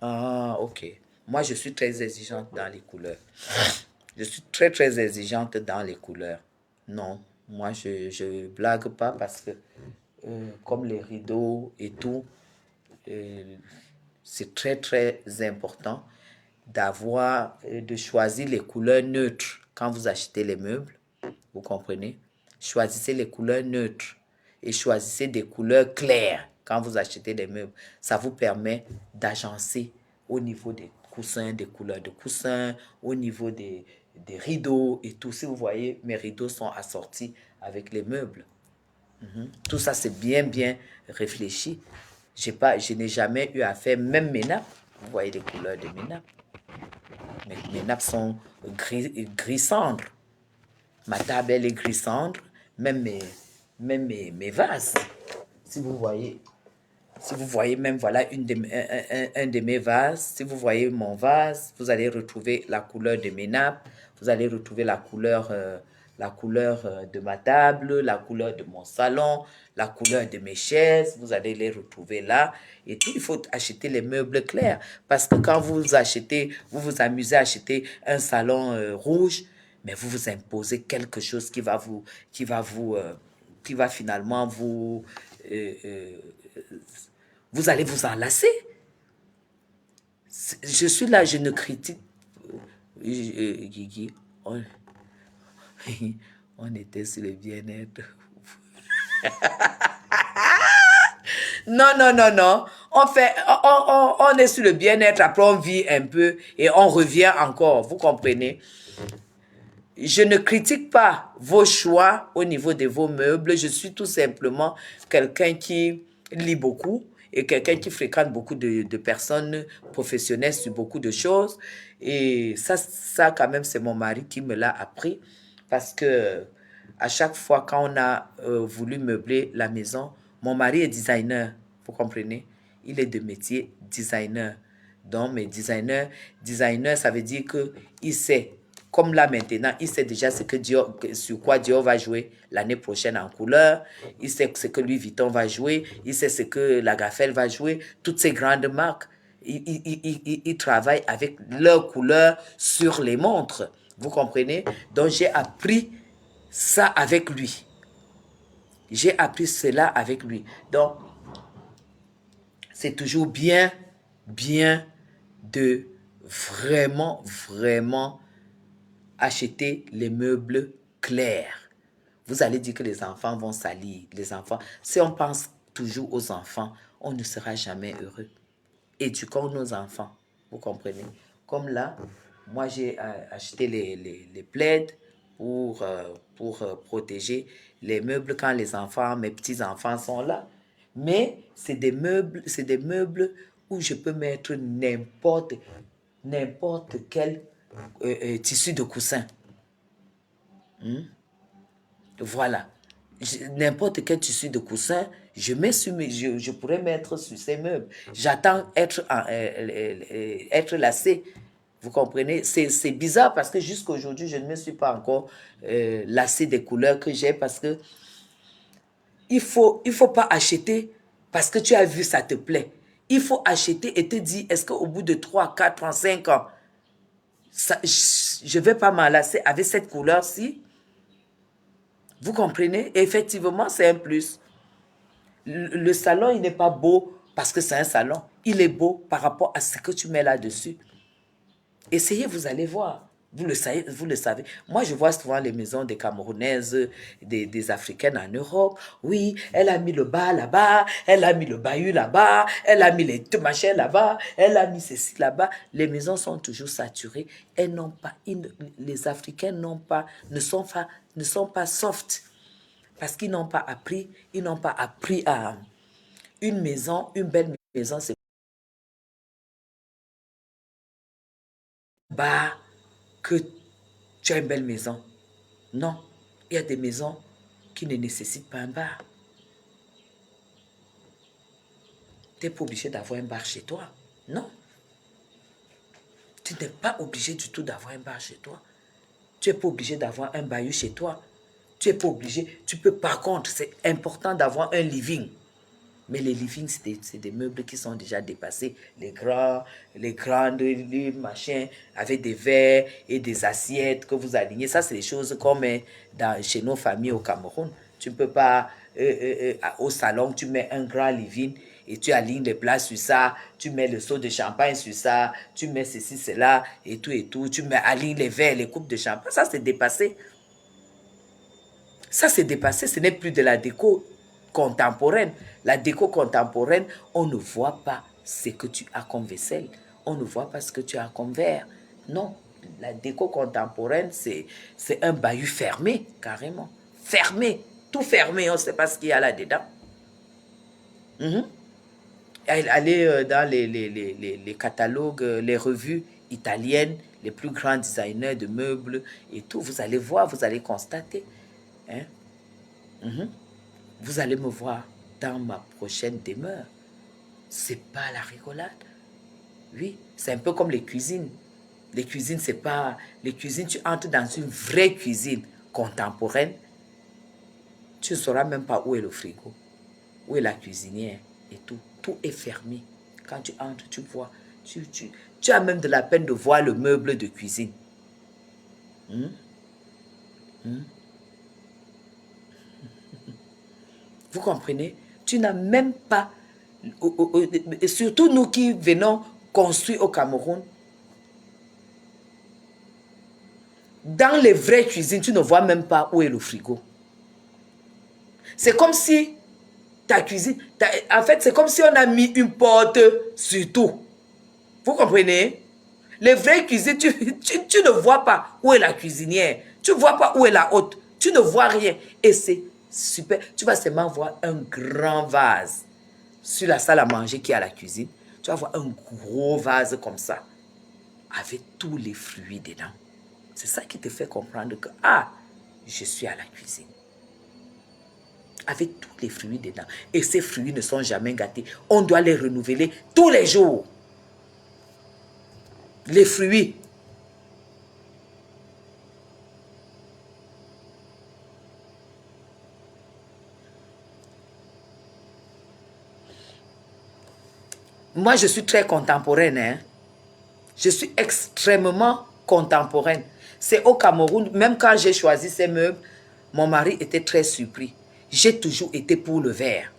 Ah, ok. Moi, je suis très exigeante dans les couleurs. Je suis très, très exigeante dans les couleurs. Non, moi, je blague pas parce que comme les rideaux et tout, c'est très, très important de choisir les couleurs neutres quand vous achetez les meubles. Vous comprenez? Choisissez les couleurs neutres et choisissez des couleurs claires quand vous achetez des meubles. Ça vous permet d'agencer au niveau des coussins, des couleurs de coussins, au niveau des rideaux et tout. Si vous voyez, mes rideaux sont assortis avec les meubles. Tout ça, c'est bien, bien réfléchi. Je n'ai jamais eu à faire, même mes nappes. Vous voyez les couleurs de mes nappes. Mes nappes sont gris cendre. Ma table, elle est gris cendre. Même mes vases. Si vous voyez même, voilà, un de mes vases. Si vous voyez mon vase, vous allez retrouver la couleur de mes nappes. Vous allez retrouver la couleur de ma table, la couleur de mon salon, la couleur de mes chaises. Vous allez les retrouver là. Et tout, il faut acheter les meubles clairs. Parce que quand vous achetez, vous vous amusez à acheter un salon rouge, mais vous vous imposez quelque chose qui va finalement vous allez vous enlacer. Je suis là, je ne critique. Guigui, on était sur le bien-être. Non, non, non, non. On est sur le bien-être, après on vit un peu et on revient encore. Vous comprenez? Je ne critique pas vos choix au niveau de vos meubles. Je suis tout simplement quelqu'un qui lit beaucoup et quelqu'un qui fréquente beaucoup de personnes professionnelles sur beaucoup de choses. Et ça quand même, c'est mon mari qui me l'a appris. Parce que à chaque fois quand on a voulu meubler la maison, mon mari est designer, vous comprenez? Il est de métier designer. Donc, mais designer, ça veut dire qu'il sait. Comme là maintenant, il sait déjà sur quoi Dior va jouer l'année prochaine en couleur. Il sait ce que Louis Vuitton va jouer. Il sait ce que Lagerfeld va jouer. Toutes ces grandes marques, ils travaillent avec leurs couleurs sur les montres. Vous comprenez? Donc, j'ai appris ça avec lui. J'ai appris cela avec lui. Donc, c'est toujours bien de vraiment acheter les meubles clairs. Vous allez dire que les enfants vont salir. Les enfants, si on pense toujours aux enfants, on ne sera jamais heureux. Éduquons nos enfants, vous comprenez? Comme là, moi j'ai acheté les plaids pour protéger les meubles quand les enfants, mes petits-enfants sont là. Mais c'est des meubles où je peux mettre n'importe quel tissu de coussin. Voilà. N'importe quel tissu de coussin, je pourrais mettre sur ces meubles. J'attends être lassé. Vous comprenez? C'est bizarre parce que jusqu'à aujourd'hui, je ne me suis pas encore lassé des couleurs que j'ai parce que il faut pas acheter parce que tu as vu, ça te plaît. Il faut acheter et te dire, est-ce qu'au bout de 3, 4 ans, 5 ans, je ne vais pas m'enlacer avec cette couleur-ci? Vous comprenez? Et effectivement, c'est un plus. Le salon, il n'est pas beau parce que c'est un salon. Il est beau par rapport à ce que tu mets là-dessus. Essayez, vous allez voir. Vous le savez, vous le savez. Moi, je vois souvent les maisons des Camerounaises, des Africaines en Europe. Oui, elle a mis le bas là-bas, elle a mis le bahut là-bas, elle a mis les deux machins là-bas, elle a mis ceci là-bas. Les maisons sont toujours saturées. Elles n'ont pas, les Africains ne sont pas soft. Parce qu'ils n'ont pas appris, à une maison, une belle maison, c'est bas que tu as une belle maison. Non, il y a des maisons qui ne nécessitent pas un bar. Tu n'es pas obligé d'avoir un bar chez toi. Non. Tu n'es pas obligé du tout d'avoir un bar chez toi. Tu n'es pas obligé d'avoir un bahut chez toi. Tu n'es pas obligé. Tu peux, par contre, c'est important d'avoir un living. Mais les livings, c'est des meubles qui sont déjà dépassés. Les grandes, les machins, avec des verres et des assiettes que vous alignez. Ça, c'est des choses comme chez nos familles au Cameroun. Tu ne peux pas, au salon, tu mets un grand living et tu alignes les plats sur ça. Tu mets le seau de champagne sur ça. Tu mets ceci, cela et tout et tout. Tu alignes les verres, les coupes de champagne. Ça, c'est dépassé. Ça, c'est dépassé. Ce n'est plus de la déco contemporaine. La déco contemporaine, on ne voit pas ce que tu as comme vaisselle. On ne voit pas ce que tu as comme verre. Non, la déco contemporaine, c'est un bahut fermé, carrément. Fermé, tout fermé, on ne sait pas ce qu'il y a là-dedans. Allez dans les catalogues, les revues italiennes, les plus grands designers de meubles et tout, vous allez voir, vous allez constater. Hein? Vous allez me voir dans ma prochaine demeure. C'est pas la rigolade. Oui, c'est un peu comme les cuisines. Les cuisines, c'est pas... Les cuisines, tu entres dans une vraie cuisine contemporaine. Tu ne sauras même pas où est le frigo, où est la cuisinière et tout. Tout est fermé. Quand tu entres, tu vois. Tu as même de la peine de voir le meuble de cuisine. Vous comprenez? Tu n'as même pas... Surtout nous qui venons construire au Cameroun. Dans les vraies cuisines, tu ne vois même pas où est le frigo. C'est comme si ta cuisine... En fait, c'est comme si on a mis une porte sur tout. Vous comprenez? Les vraies cuisines, tu ne vois pas où est la cuisinière. Tu ne vois pas où est la hôte. Tu ne vois rien. Et c'est super. Tu vas seulement voir un grand vase sur la salle à manger qui est à la cuisine. Tu vas voir un gros vase comme ça, avec tous les fruits dedans. C'est ça qui te fait comprendre que, je suis à la cuisine. Avec tous les fruits dedans. Et ces fruits ne sont jamais gâtés. On doit les renouveler tous les jours. Les fruits. Moi, je suis très contemporaine. Hein? Je suis extrêmement contemporaine. C'est au Cameroun, même quand j'ai choisi ces meubles, mon mari était très surpris. J'ai toujours été pour le verre.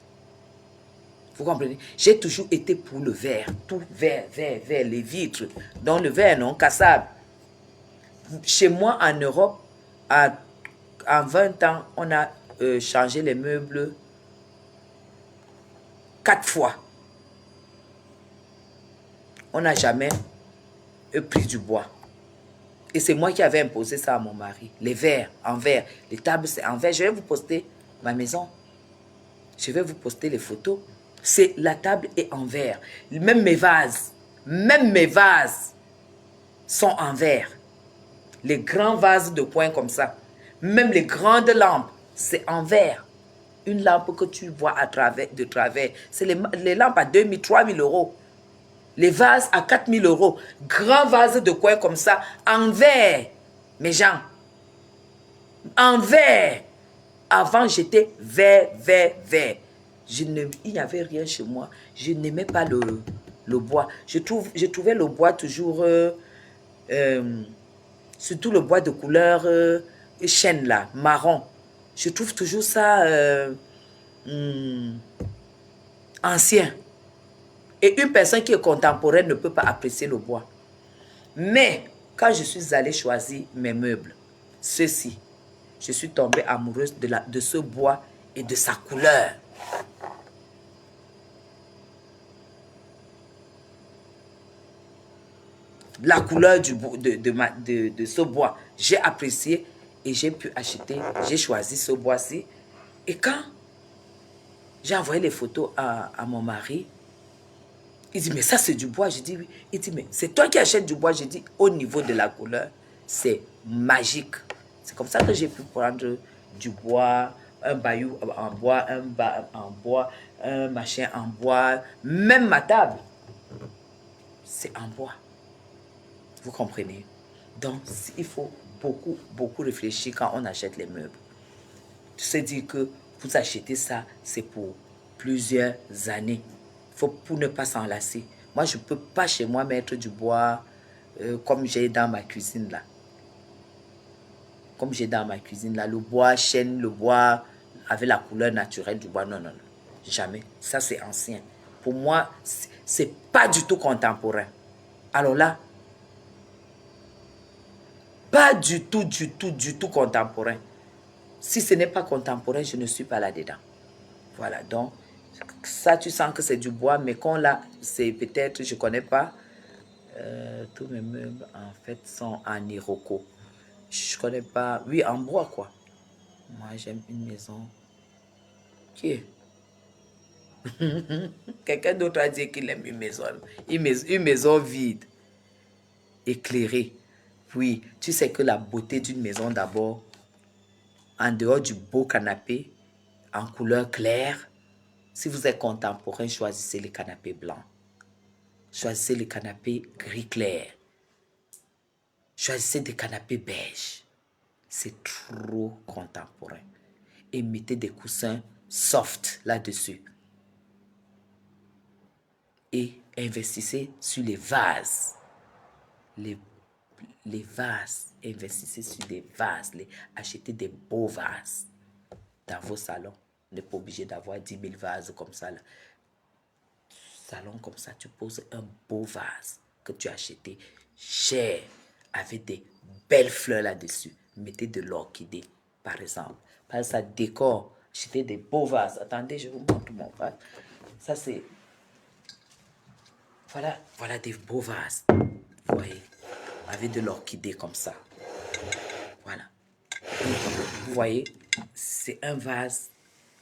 Vous comprenez? J'ai toujours été pour le verre. Tout verre, les vitres. Donc le verre, non, cassable. Chez moi, en Europe, en 20 ans, on a changé les meubles 4 fois. On n'a jamais pris du bois. Et c'est moi qui avais imposé ça à mon mari. Les verres, en verre. Les tables, c'est en verre. Je vais vous poster ma maison. Je vais vous poster les photos. C'est la table est en verre. Même mes vases sont en verre. Les grands vases de coin comme ça. Même les grandes lampes, c'est en verre. Une lampe que tu vois de travers. C'est les lampes à 2 000, 3 000 euros. Les vases à 4 000 euros. Grands vases de coin comme ça, en verre. Mes gens, en verre. Avant, j'étais vert. Il n'y avait rien chez moi. Je n'aimais pas le bois. Je trouvais le bois toujours... surtout le bois de couleur chêne là, marron. Je trouve toujours ça ancien. Et une personne qui est contemporaine ne peut pas apprécier le bois. Mais quand je suis allée choisir mes meubles, ceux-ci, je suis tombée amoureuse de ce bois et de sa couleur. La couleur de ce bois, j'ai apprécié et j'ai pu acheter, j'ai choisi ce bois-ci. Et quand j'ai envoyé les photos à mon mari, il dit, mais ça c'est du bois. Je dis, oui. Il dit, mais c'est toi qui achètes du bois. Je dis, au niveau de la couleur, c'est magique. C'est comme ça que j'ai pu prendre du bois, un bayou en bois, en bois, un machin en bois, même ma table, c'est en bois. Vous comprenez? Donc, il faut beaucoup réfléchir quand on achète les meubles. Tu sais dire que vous achetez ça, c'est pour plusieurs années. Pour ne pas s'enlacer. Moi, je ne peux pas chez moi mettre du bois comme j'ai dans ma cuisine là. Comme j'ai dans ma cuisine là, le bois chêne, le bois avec la couleur naturelle du bois. Non, non, non. Jamais. Ça, c'est ancien. Pour moi, c'est pas du tout contemporain. Alors là, pas du tout contemporain. Si ce n'est pas contemporain, je ne suis pas là-dedans. Voilà, donc, ça, tu sens que c'est du bois, mais quand là, c'est peut-être, je ne connais pas, tous mes meubles, en fait, sont en iroko. Je ne connais pas, oui, en bois, quoi. Moi, j'aime une maison qui est... Quelqu'un d'autre a dit qu'il aime une maison vide, éclairée. Oui, tu sais que la beauté d'une maison, d'abord, en dehors du beau canapé, en couleur claire, si vous êtes contemporain, choisissez les canapés blancs. Choisissez les canapés gris clair. Choisissez des canapés beige. C'est trop contemporain. Et mettez des coussins soft là-dessus. Et investissez sur les vases. Les vases. Investissez sur des vases. Achetez des beaux vases dans vos salons. Vous n'êtes pas obligé d'avoir 10 000 vases comme ça. Là. Salon comme ça, tu poses un beau vase que tu as acheté cher avec des belles fleurs là-dessus. Mettez de l'orchidée, par exemple. Parce que ça décore. Achetez des beaux vases. Attendez, je vous montre mon vase. Ça, c'est... Voilà des beaux vases. Vous voyez, avec de l'orchidée comme ça. Voilà. Vous voyez, c'est un vase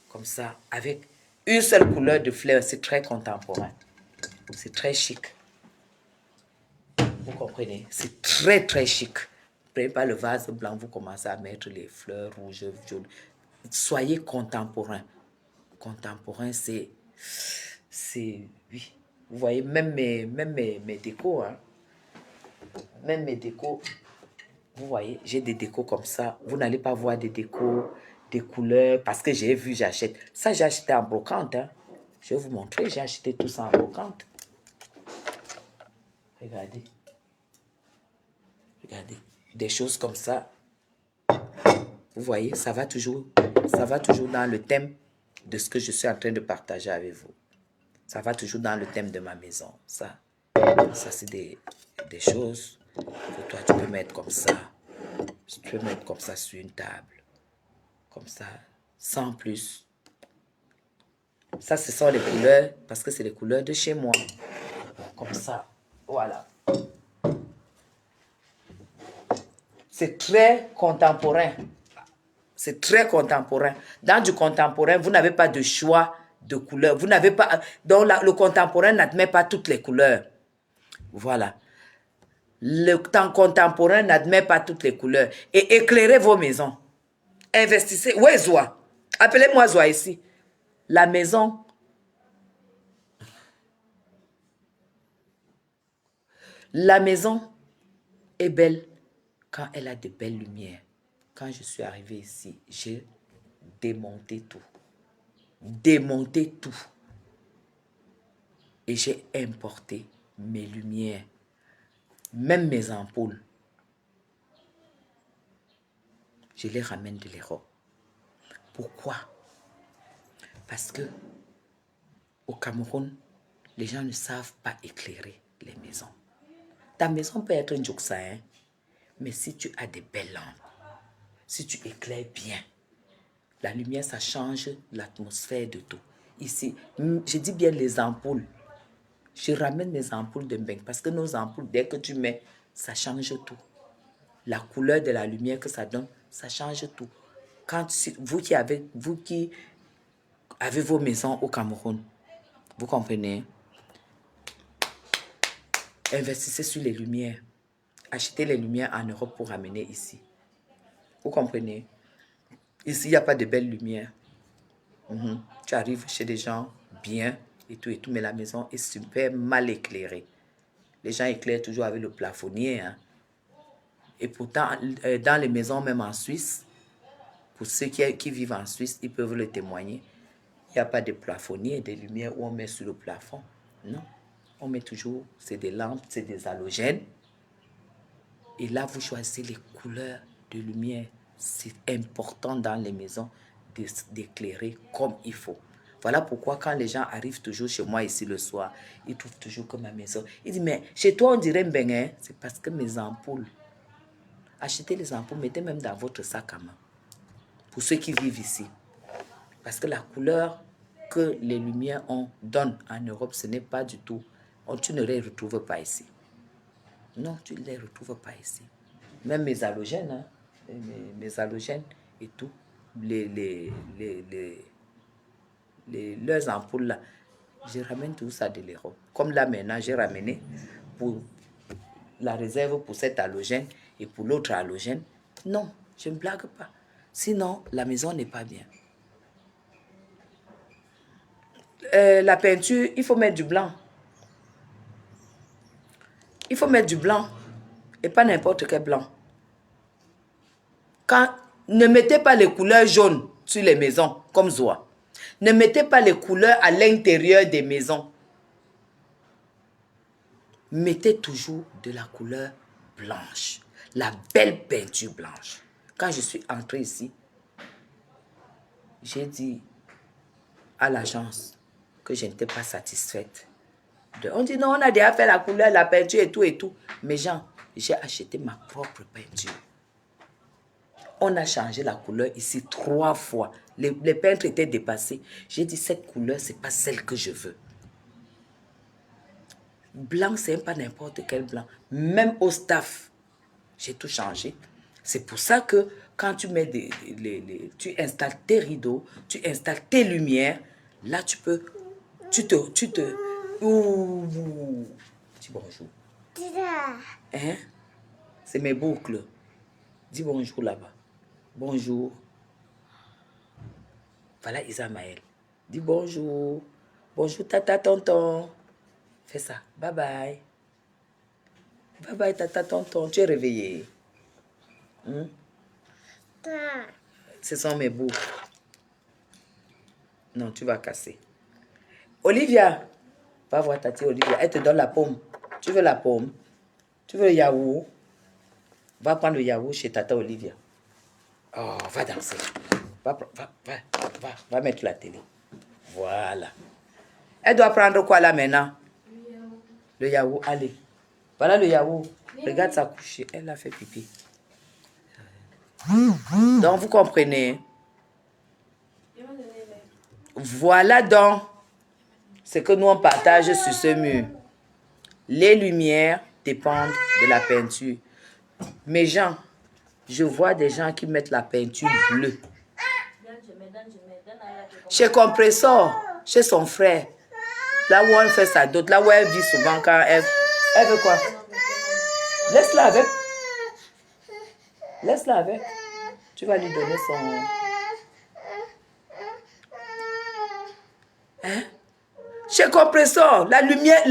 comme ça, avec une seule couleur de fleurs. C'est très contemporain. C'est très chic. Vous comprenez? C'est très chic. Prenez pas le vase blanc, vous commencez à mettre les fleurs rouges, jaunes. Soyez contemporain. Contemporain, c'est... Oui. Vous voyez, même mes décos, hein. Même mes décos, vous voyez, j'ai des décos comme ça. Vous n'allez pas voir des décos, des couleurs, parce que j'ai vu, j'achète. Ça, j'ai acheté en brocante, hein. Je vais vous montrer, j'ai acheté tout ça en brocante. Regardez. Regardez. Des choses comme ça. Vous voyez, ça va toujours dans le thème de ce que je suis en train de partager avec vous. Ça va toujours dans le thème de ma maison. Ça c'est des choses que toi, tu peux mettre comme ça. Tu peux mettre comme ça sur une table. Comme ça, sans plus. Ça, ce sont les couleurs, parce que c'est les couleurs de chez moi. Comme ça, voilà. C'est très contemporain. C'est très contemporain. Dans du contemporain, vous n'avez pas de choix de couleurs. Vous n'avez pas... Donc, le contemporain n'admet pas toutes les couleurs. Voilà. Le temps contemporain n'admet pas toutes les couleurs. Et éclairez vos maisons. Investissez. Où est Zoa? Appelez-moi Zoa ici. La maison. La maison est belle quand elle a de belles lumières. Quand je suis arrivée ici, j'ai démonté tout. Démonté tout. Et j'ai importé mes lumières. Même mes ampoules. Je les ramène de l'Europe. Pourquoi? Parce que au Cameroun, les gens ne savent pas éclairer les maisons. Ta maison peut être un joksa, hein? Mais si tu as des belles lampes, si tu éclaires bien, la lumière, ça change l'atmosphère de tout. Ici, je dis bien les ampoules. Je ramène mes ampoules de Mbeng parce que nos ampoules, dès que tu mets, ça change tout. La couleur de la lumière que ça donne, ça change tout. Vous qui avez vos maisons au Cameroun, vous comprenez? Investissez sur les lumières. Achetez les lumières en Europe pour ramener ici. Vous comprenez? Ici, il n'y a pas de belles lumières. Tu arrives chez des gens bien et tout, mais la maison est super mal éclairée. Les gens éclairent toujours avec le plafonnier. Hein. Et pourtant, dans les maisons, même en Suisse, pour ceux qui vivent en Suisse, ils peuvent le témoigner. Il n'y a pas de plafonnier, des lumières où on met sur le plafond. Non. On met toujours, c'est des lampes, c'est des halogènes. Et là, vous choisissez les couleurs de lumière. C'est important dans les maisons d'éclairer comme il faut. Voilà pourquoi quand les gens arrivent toujours chez moi ici le soir, ils trouvent toujours que ma maison. Ils disent, mais chez toi, on dirait Mbeng, hein? C'est parce que mes ampoules. Achetez les ampoules, mettez même dans votre sac à main. Pour ceux qui vivent ici. Parce que la couleur que les lumières donnent en Europe, ce n'est pas du tout. Tu ne les retrouves pas ici. Non, tu ne les retrouves pas ici. Même mes halogènes, hein, mes halogènes et tout, leurs ampoules là, je ramène tout ça de l'Europe. Comme là maintenant, j'ai ramené pour la réserve pour cet halogène et pour l'autre halogène. Non, je ne blague pas. Sinon, la maison n'est pas bien. La peinture, il faut mettre du blanc. Il faut mettre du blanc et pas n'importe quel blanc. Ne mettez pas les couleurs jaunes sur les maisons, comme Zoa. Ne mettez pas les couleurs à l'intérieur des maisons. Mettez toujours de la couleur blanche. La belle peinture blanche. Quand je suis entrée ici, j'ai dit à l'agence que je n'étais pas satisfaite. On dit non, on a déjà fait la couleur, la peinture et tout et tout. Mais Jean, j'ai acheté ma propre peinture. On a changé la couleur ici 3 fois. Les peintres étaient dépassés. J'ai dit, cette couleur, ce n'est pas celle que je veux. Blanc, c'est pas n'importe quel blanc. Même au staff, j'ai tout changé. C'est pour ça que quand tu mets tu installes tes rideaux, tu installes tes lumières, là, tu peux... Ouh. Dis bonjour. Hein? C'est mes boucles. Dis bonjour là-bas. Bonjour. Voilà Isamaël. Dis bonjour. Bonjour tata tonton. Fais ça. Bye bye. Bye bye tata tonton. Tu es réveillé. Ce sont mes boucles. Non, tu vas casser. Olivia. Va voir tati Olivia. Elle te donne la pomme. Tu veux la pomme? Tu veux le yaourt? Va prendre le yaourt chez tata Olivia. Oh, va danser. Va mettre la télé. Voilà. Elle doit prendre quoi là maintenant? Le yaourt. Allez. Voilà le yaourt. Regarde sa couche. Elle a fait pipi. Donc, vous comprenez? Voilà donc ce que nous on partage sur ce mur. Les lumières dépendent de la peinture. Mes gens, je vois des gens qui mettent la peinture bleue. Chez Compressor, chez son frère, là où on fait sa dot, là où elle vit souvent quand elle veut quoi? Laisse-la avec. Laisse-la avec. Tu vas lui donner son... Hein? Chez Compressor, la lumière,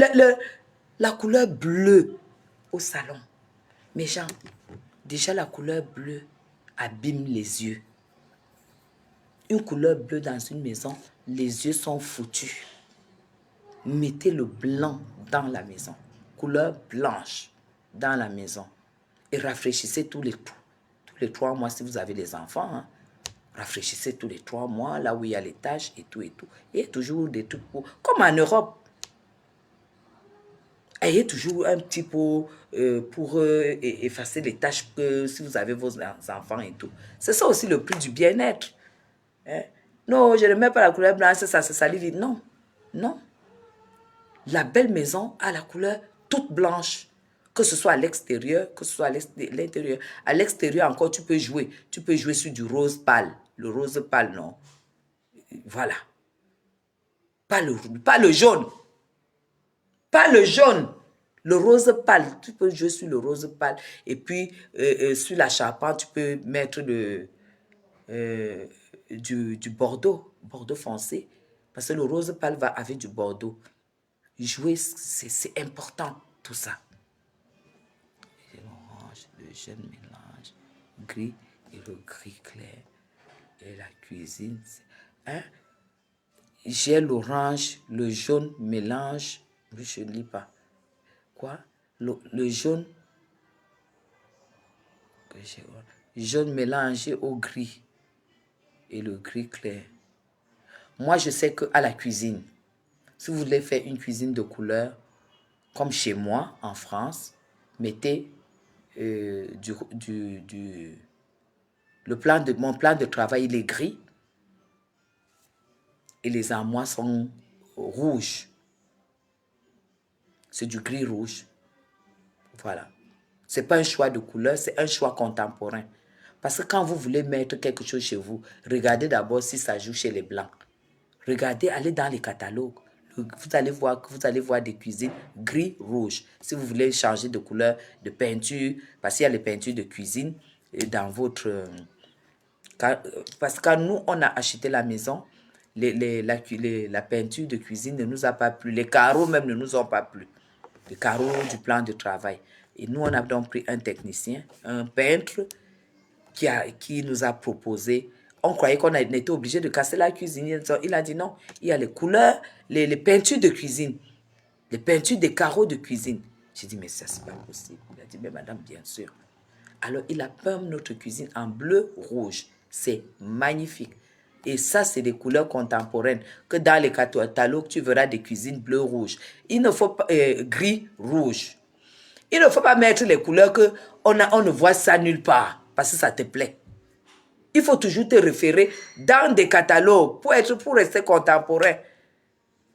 la couleur bleue au salon. Mes gens, déjà la couleur bleue abîme les yeux. Une couleur bleue dans une maison, les yeux sont foutus. Mettez le blanc dans la maison. Couleur blanche dans la maison. Et rafraîchissez tous les 3 mois si vous avez des enfants. Hein. rafraîchissez tous les 3 mois, là où il y a les taches et tout et tout. Il y a toujours des trucs pour... Comme en Europe. Ayez toujours un petit pot pour effacer les taches que si vous avez vos enfants et tout. C'est ça aussi le prix du bien-être. Hein? Non, je ne mets pas la couleur blanche, ça se salit vite. Non, non. La belle maison a la couleur toute blanche. Que ce soit à l'extérieur, que ce soit à l'intérieur. À l'extérieur encore, tu peux jouer. Tu peux jouer sur du rose pâle. Le rose pâle, non. Voilà. Pas le jaune. Pas le jaune. Le rose pâle. Tu peux jouer sur le rose pâle. Et puis, sur la charpente, tu peux mettre du bordeaux. Bordeaux foncé. Parce que le rose pâle va avec du bordeaux. Jouer, c'est important, tout ça. L'orange, le jaune mélange, gris et le gris clair. Et la cuisine, hein? J'ai l'orange, le jaune mélange. Je ne lis pas. Quoi? Le jaune. Jaune mélangé au gris. Et le gris clair. Moi, je sais qu'à la cuisine, si vous voulez faire une cuisine de couleur, comme chez moi, en France, mettez mon plan de travail, il est gris et les armoires sont rouges. C'est du gris rouge. Voilà. Ce n'est pas un choix de couleur, c'est un choix contemporain. Parce que quand vous voulez mettre quelque chose chez vous, regardez d'abord si ça joue chez les Blancs. Regardez, allez dans les catalogues. Vous allez voir des cuisines gris-rouge. Si vous voulez changer de couleur de peinture, parce qu'il y a les peintures de cuisine dans votre... parce que quand nous, on a acheté la maison, la peinture de cuisine ne nous a pas plu. Les carreaux même ne nous ont pas plu. Les carreaux du plan de travail. Et nous, on a donc pris un technicien, un peintre, qui nous a proposé. On croyait qu'on était obligé de casser la cuisine. Il a dit non, il y a les couleurs, les peintures de cuisine, les peintures des carreaux de cuisine. J'ai dit, mais ça, c'est pas possible. Il a dit, mais madame, bien sûr. Alors, il a peint notre cuisine en bleu-rouge. C'est magnifique. Et ça, c'est des couleurs contemporaines. Que dans les catalogues, tu verras des cuisines bleu-rouge. Il ne faut pas gris-rouge. Il ne faut pas mettre les couleurs on ne voit ça nulle part. Parce que ça te plaît. Il faut toujours te référer dans des catalogues pour rester contemporain.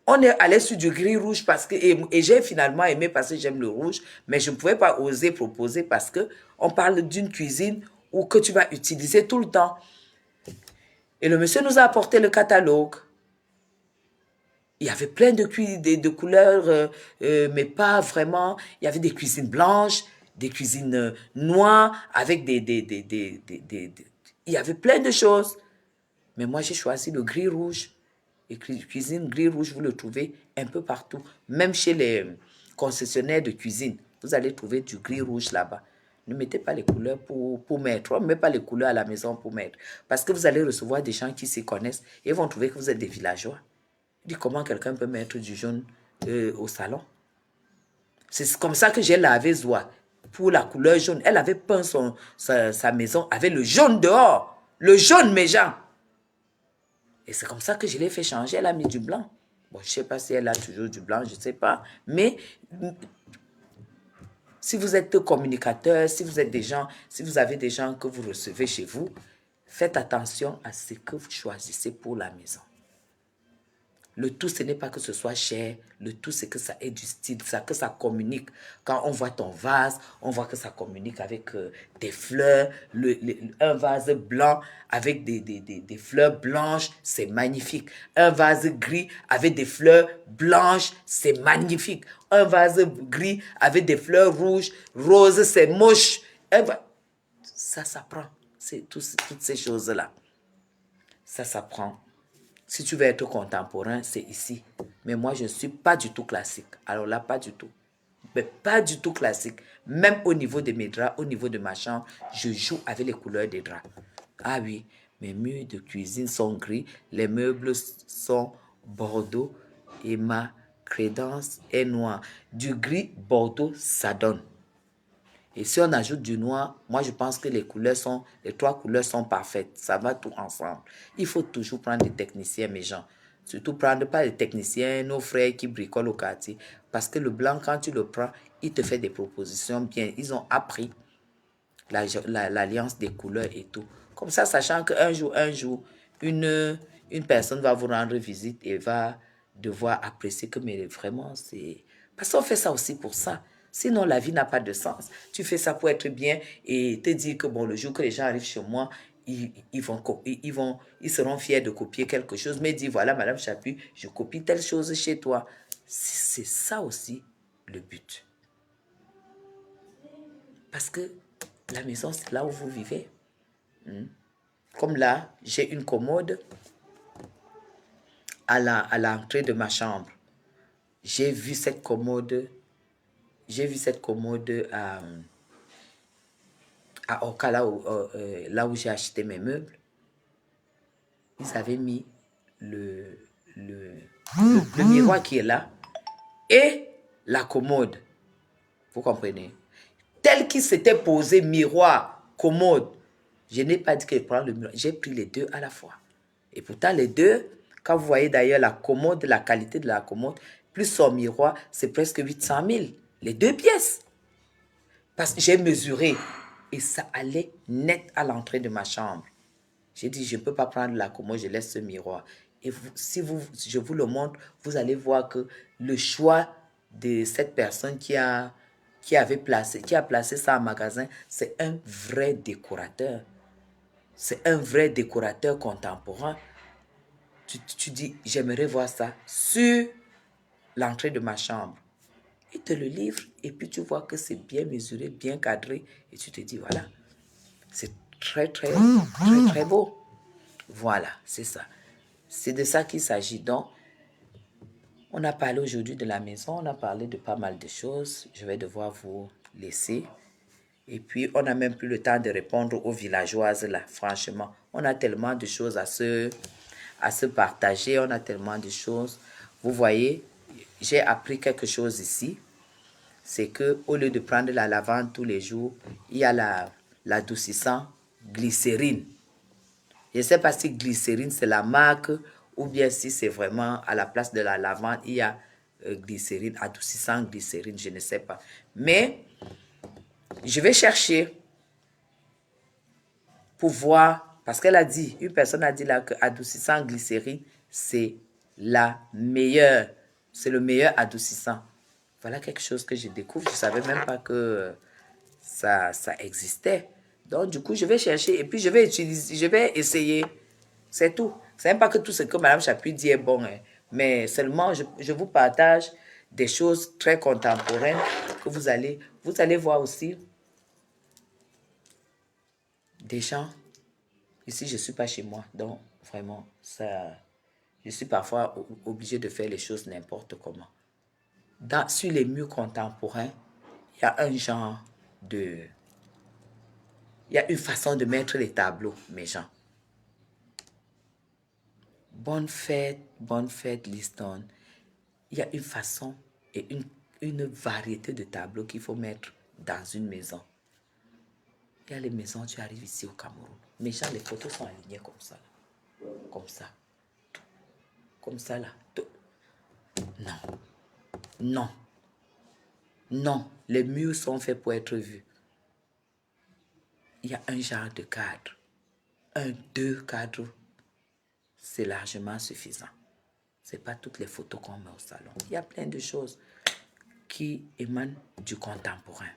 On est allé sur du gris-rouge parce que, et j'ai finalement aimé parce que j'aime le rouge, mais je ne pouvais pas oser proposer parce qu'on parle d'une cuisine que tu vas utiliser tout le temps. Et le monsieur nous a apporté le catalogue. Il y avait plein de couleurs, mais pas vraiment. Il y avait des cuisines blanches, des cuisines noires, avec il y avait plein de choses. Mais moi, j'ai choisi le gris-rouge. Et cuisine gris-rouge, vous le trouvez un peu partout. Même chez les concessionnaires de cuisine, vous allez trouver du gris-rouge là-bas. Ne mettez pas les couleurs pour mettre. On ne met pas les couleurs à la maison pour mettre. Parce que vous allez recevoir des gens qui s'y connaissent et ils vont trouver que vous êtes des villageois. Dis comment quelqu'un peut mettre du jaune au salon. C'est comme ça que j'ai lavé Zoa pour la couleur jaune. Elle avait peint sa maison avec le jaune dehors. Le jaune méchant. Et c'est comme ça que je l'ai fait changer. Elle a mis du blanc. Bon, je ne sais pas si elle a toujours du blanc, je ne sais pas. Mais si vous êtes communicateur, si vous avez des gens que vous recevez chez vous, faites attention à ce que vous choisissez pour la maison. Le tout, ce n'est pas que ce soit cher. Le tout, c'est que ça ait du style, que ça communique. Quand on voit ton vase, on voit que ça communique avec des fleurs. Un vase blanc avec des fleurs blanches, c'est magnifique. Un vase gris avec des fleurs blanches, c'est magnifique. Un vase gris avec des fleurs rouges, roses, c'est moche. Ça s'apprend. C'est toutes ces choses-là. Ça s'apprend. Si tu veux être contemporain, c'est ici. Mais moi, je ne suis pas du tout classique. Alors là, pas du tout. Mais pas du tout classique. Même au niveau de mes draps, au niveau de ma chambre, je joue avec les couleurs des draps. Ah oui, mes murs de cuisine sont gris, les meubles sont bordeaux et ma crédence est noire. Du gris bordeaux, ça donne. Et si on ajoute du noir, moi je pense que les trois couleurs sont parfaites. Ça va tout ensemble. Il faut toujours prendre des techniciens, mes gens. Surtout prendre pas les techniciens, nos frères qui bricolent au quartier. Parce que le blanc, quand tu le prends, il te fait des propositions bien. Ils ont appris l'alliance des couleurs et tout. Comme ça, sachant qu'un jour, une personne va vous rendre visite et va devoir apprécier que, mais vraiment, c'est... Parce qu'on fait ça aussi pour ça. Sinon, la vie n'a pas de sens. Tu fais ça pour être bien et te dire que, bon, le jour que les gens arrivent chez moi, ils seront fiers de copier quelque chose, mais dis, voilà, Madame Chapuis, je copie telle chose chez toi. C'est ça aussi le but. Parce que la maison, c'est là où vous vivez. Comme là, j'ai une commode à l'entrée de ma chambre. J'ai vu cette commode à Oka, là où j'ai acheté mes meubles. Ils avaient mis le miroir qui est là et la commode. Vous comprenez? Tel qu'il s'était posé, miroir, commode. Je n'ai pas dit que je prends le miroir. J'ai pris les deux à la fois. Et pourtant, les deux, quand vous voyez d'ailleurs la commode, la qualité de la commode, plus son miroir, c'est presque 800 000. Les deux pièces. Parce que j'ai mesuré. Et ça allait net à l'entrée de ma chambre. J'ai dit, je ne peux pas prendre la commode, je laisse ce miroir. Et si je vous le montre, vous allez voir que le choix de cette personne qui a placé ça en magasin, c'est un vrai décorateur. C'est un vrai décorateur contemporain. Tu dis, j'aimerais voir ça sur l'entrée de ma chambre. Il te le livre et puis tu vois que c'est bien mesuré, bien cadré. Et tu te dis, voilà, c'est très, très, très, très beau. Voilà, c'est ça. C'est de ça qu'il s'agit. Donc, on a parlé aujourd'hui de la maison, on a parlé de pas mal de choses. Je vais devoir vous laisser. Et puis, on n'a même plus le temps de répondre aux villageoises là, franchement. On a tellement de choses à se partager, on a tellement de choses. Vous voyez, j'ai appris quelque chose ici. C'est qu'au lieu de prendre la lavande tous les jours, il y a l'adoucissant glycérine. Je ne sais pas si glycérine, c'est la marque ou bien si c'est vraiment à la place de la lavande, il y a glycérine, adoucissant glycérine, je ne sais pas. Mais je vais chercher pour voir, parce qu'elle a dit, une personne a dit là que adoucissant glycérine, c'est la meilleure, c'est le meilleur adoucissant. Voilà quelque chose que je découvre. Je ne savais même pas que ça existait. Donc, du coup, je vais chercher et puis je vais essayer. C'est tout. Ce n'est pas que tout ce que Mme Chapuis dit est bon, hein, mais seulement je vous partage des choses très contemporaines que vous allez voir aussi. Des gens, ici, je ne suis pas chez moi. Donc, vraiment, je suis parfois obligée de faire les choses n'importe comment. Sur les murs contemporains, il y a un genre de... Il y a une façon de mettre les tableaux, mes gens. Bonne fête, Liston. Il y a une façon et une variété de tableaux qu'il faut mettre dans une maison. Il y a les maisons, tu arrives ici au Cameroun. Mes gens, les photos sont alignées comme ça. Comme ça. Comme ça, là. Non. Non. Non. Les murs sont faits pour être vus. Il y a un genre de cadre. 2 cadres. C'est largement suffisant. Ce n'est pas toutes les photos qu'on met au salon. Il y a plein de choses qui émanent du contemporain.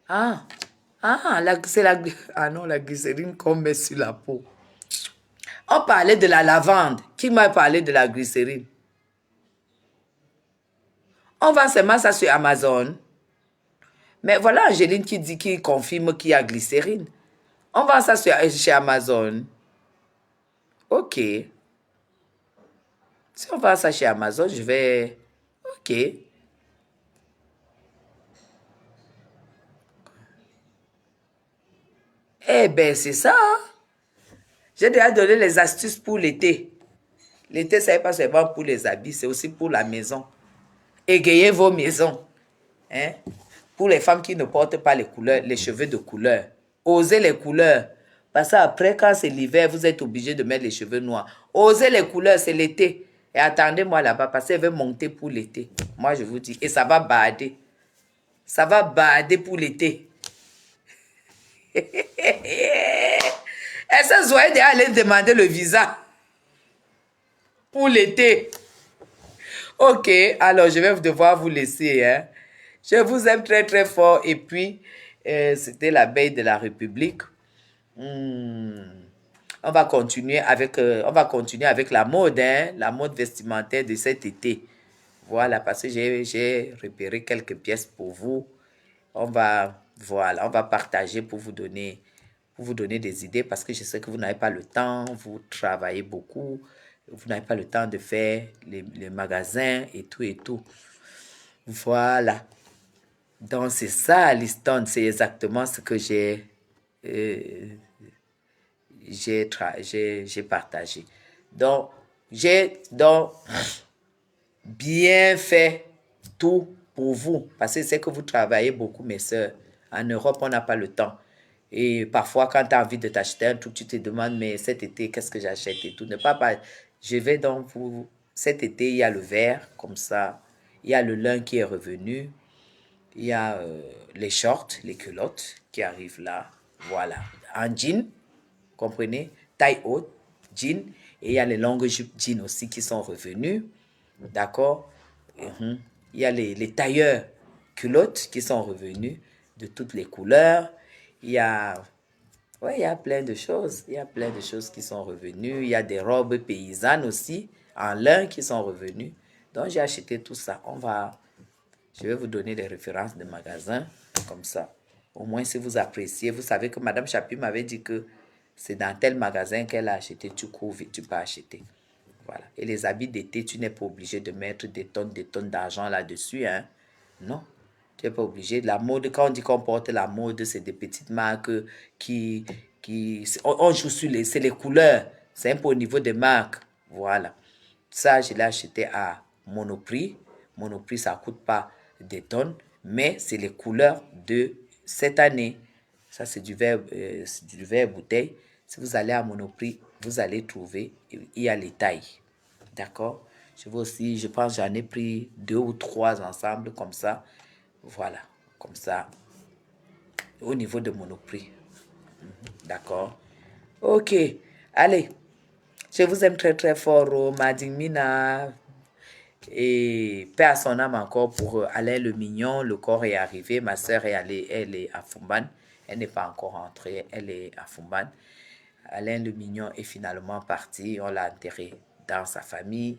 La glycérine qu'on met sur la peau. On parlait de la lavande. Qui m'a parlé de la glycérine? On vend seulement ça sur Amazon. Mais voilà Angéline qui confirme qu'il y a glycérine. On vend ça chez Amazon. Ok. Si on vend ça chez Amazon, je vais... Ok. Eh bien, c'est ça. J'ai déjà donné les astuces pour l'été. L'été, ce n'est pas seulement pour les habits, c'est aussi pour la maison. égayez vos maisons. Hein? Pour les femmes qui ne portent pas les couleurs, les cheveux de couleur, osez les couleurs. Parce qu'après, quand c'est l'hiver, vous êtes obligé de mettre les cheveux noirs. Osez les couleurs, c'est l'été. Et attendez-moi là-bas, parce qu'elle veut monter pour l'été. Moi, je vous dis. Et ça va bader. Ça va bader pour l'été. Est-ce que Zoé allait demander le visa pour l'été? Ok, alors je vais devoir vous laisser. Hein. Je vous aime très très fort. Et puis, c'était la veille de la République. On va continuer avec la mode, hein, la mode vestimentaire de cet été. Voilà, parce que j'ai repéré quelques pièces pour vous. Voilà, on va partager pour vous donner des idées parce que je sais que vous n'avez pas le temps, vous travaillez beaucoup, vous n'avez pas le temps de faire les magasins et tout et tout. Voilà. Donc, c'est ça, Liston, c'est exactement ce que j'ai partagé. Donc, j'ai bien fait tout pour vous parce que c'est que vous travaillez beaucoup, mes soeurs. En Europe, on n'a pas le temps. Et parfois, quand tu as envie de t'acheter un truc, tu te demandes, mais cet été, qu'est-ce que j'achète et tout. Ne pas. Je vais donc vous. Cet été, il y a le vert, comme ça. Il y a le lin qui est revenu. Il y a les shorts, les culottes qui arrivent là. Voilà. En jean, comprenez? Taille haute, jean. Et il y a les longues jupes jean aussi qui sont revenues. D'accord? Il y a les tailleurs culottes qui sont revenus de toutes les couleurs. Il y a plein de choses. Il y a plein de choses qui sont revenues. Il y a des robes paysannes aussi, en lin, qui sont revenues. Donc, j'ai acheté tout ça. Je vais vous donner des références de magasins, comme ça. Au moins, si vous appréciez, vous savez que Madame Chapuis m'avait dit que c'est dans tel magasin qu'elle a acheté, tu cours vite, tu peux acheter. Voilà. Et les habits d'été, tu n'es pas obligé de mettre des tonnes d'argent là-dessus. Hein? Non. Tu n'es pas obligé. La mode, quand on dit qu'on porte la mode, c'est des petites marques on joue sur c'est les couleurs. C'est un peu au niveau des marques. Voilà. Ça, je l'ai acheté à Monoprix. Monoprix, ça ne coûte pas des tonnes, mais c'est les couleurs de cette année. Ça, c'est du verre bouteille. Si vous allez à Monoprix, vous allez trouver, il y a les tailles. D'accord? Je vois aussi, je pense, j'en ai pris 2 ou 3 ensemble, comme ça. Voilà, comme ça. Au niveau de Monoprix. D'accord? Ok. Allez. Je vous aime très très fort, Madimina. Et paix à son âme encore pour Alain le Mignon. Le corps est arrivé. Ma soeur est allée, elle est à Fumban. Elle n'est pas encore rentrée, elle est à Fumban. Alain le Mignon est finalement parti. On l'a enterré dans sa famille.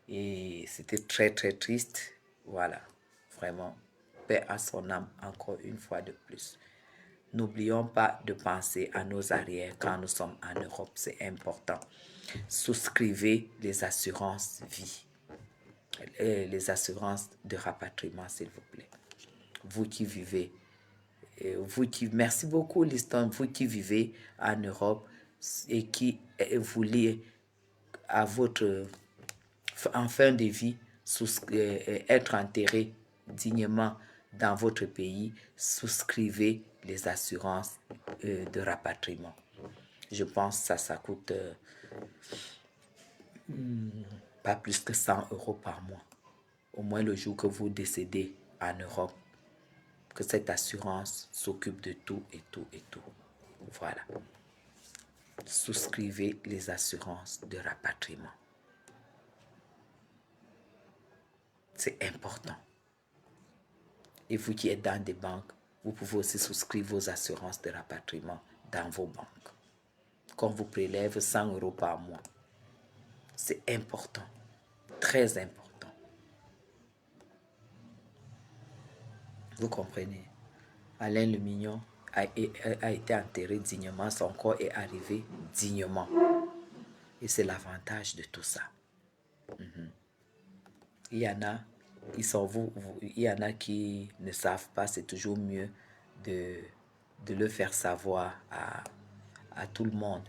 Et c'était très très triste. Voilà, vraiment. Paix à son âme encore une fois de plus. N'oublions pas de penser à nos arrières quand nous sommes en Europe. C'est important. Souscrivez les assurances vie. Les assurances de rapatriement, s'il vous plaît. Vous qui vivez, merci beaucoup, Liston, vous qui vivez en Europe et qui voulez à en fin de vie être enterré dignement dans votre pays, souscrivez les assurances de rapatriement. Je pense que ça coûte pas plus que 100 € par mois. Au moins le jour que vous décédez en Europe, que cette assurance s'occupe de tout et tout et tout. Voilà. Souscrivez les assurances de rapatriement. C'est important. Et vous qui êtes dans des banques, vous pouvez aussi souscrire vos assurances de rapatriement dans vos banques. Qu'on vous prélève 100 € par mois. C'est important. Très important. Vous comprenez? Alain le Mignon a été enterré dignement. Son corps est arrivé dignement. Et c'est l'avantage de tout ça. Il y en a, il y en a qui ne savent pas. C'est toujours mieux de le faire savoir à tout le monde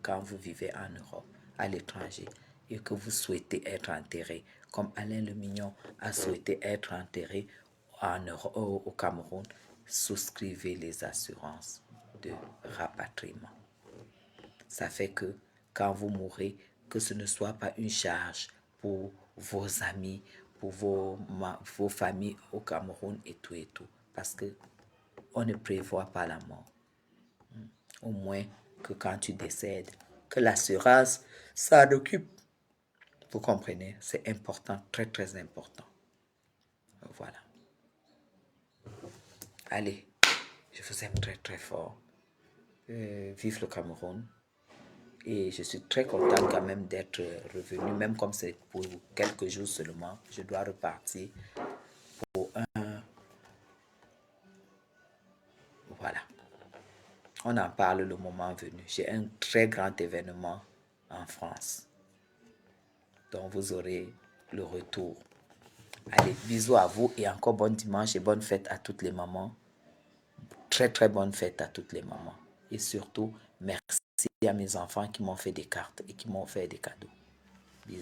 quand vous vivez en Europe, à l'étranger. et que vous souhaitez être enterré, comme Alain le Mignon a souhaité être enterré au Cameroun, souscrivez les assurances de rapatriement. Ça fait que quand vous mourrez, que ce ne soit pas une charge pour vos amis, pour vos familles au Cameroun et tout et tout. Parce que on ne prévoit pas la mort. Au moins que quand tu décèdes, que l'assurance s'en occupe. Vous comprenez? C'est important, très très important. Voilà. Allez, je vous aime très très fort. Vive le Cameroun. Et je suis très content quand même d'être revenu, même comme c'est pour quelques jours seulement. Je dois repartir pour un... Voilà. On en parle le moment venu. J'ai un très grand événement en France, dont vous aurez le retour. Allez, bisous à vous et encore bon dimanche et bonne fête à toutes les mamans. Très très bonne fête à toutes les mamans. Et surtout, merci à mes enfants qui m'ont fait des cartes et qui m'ont fait des cadeaux.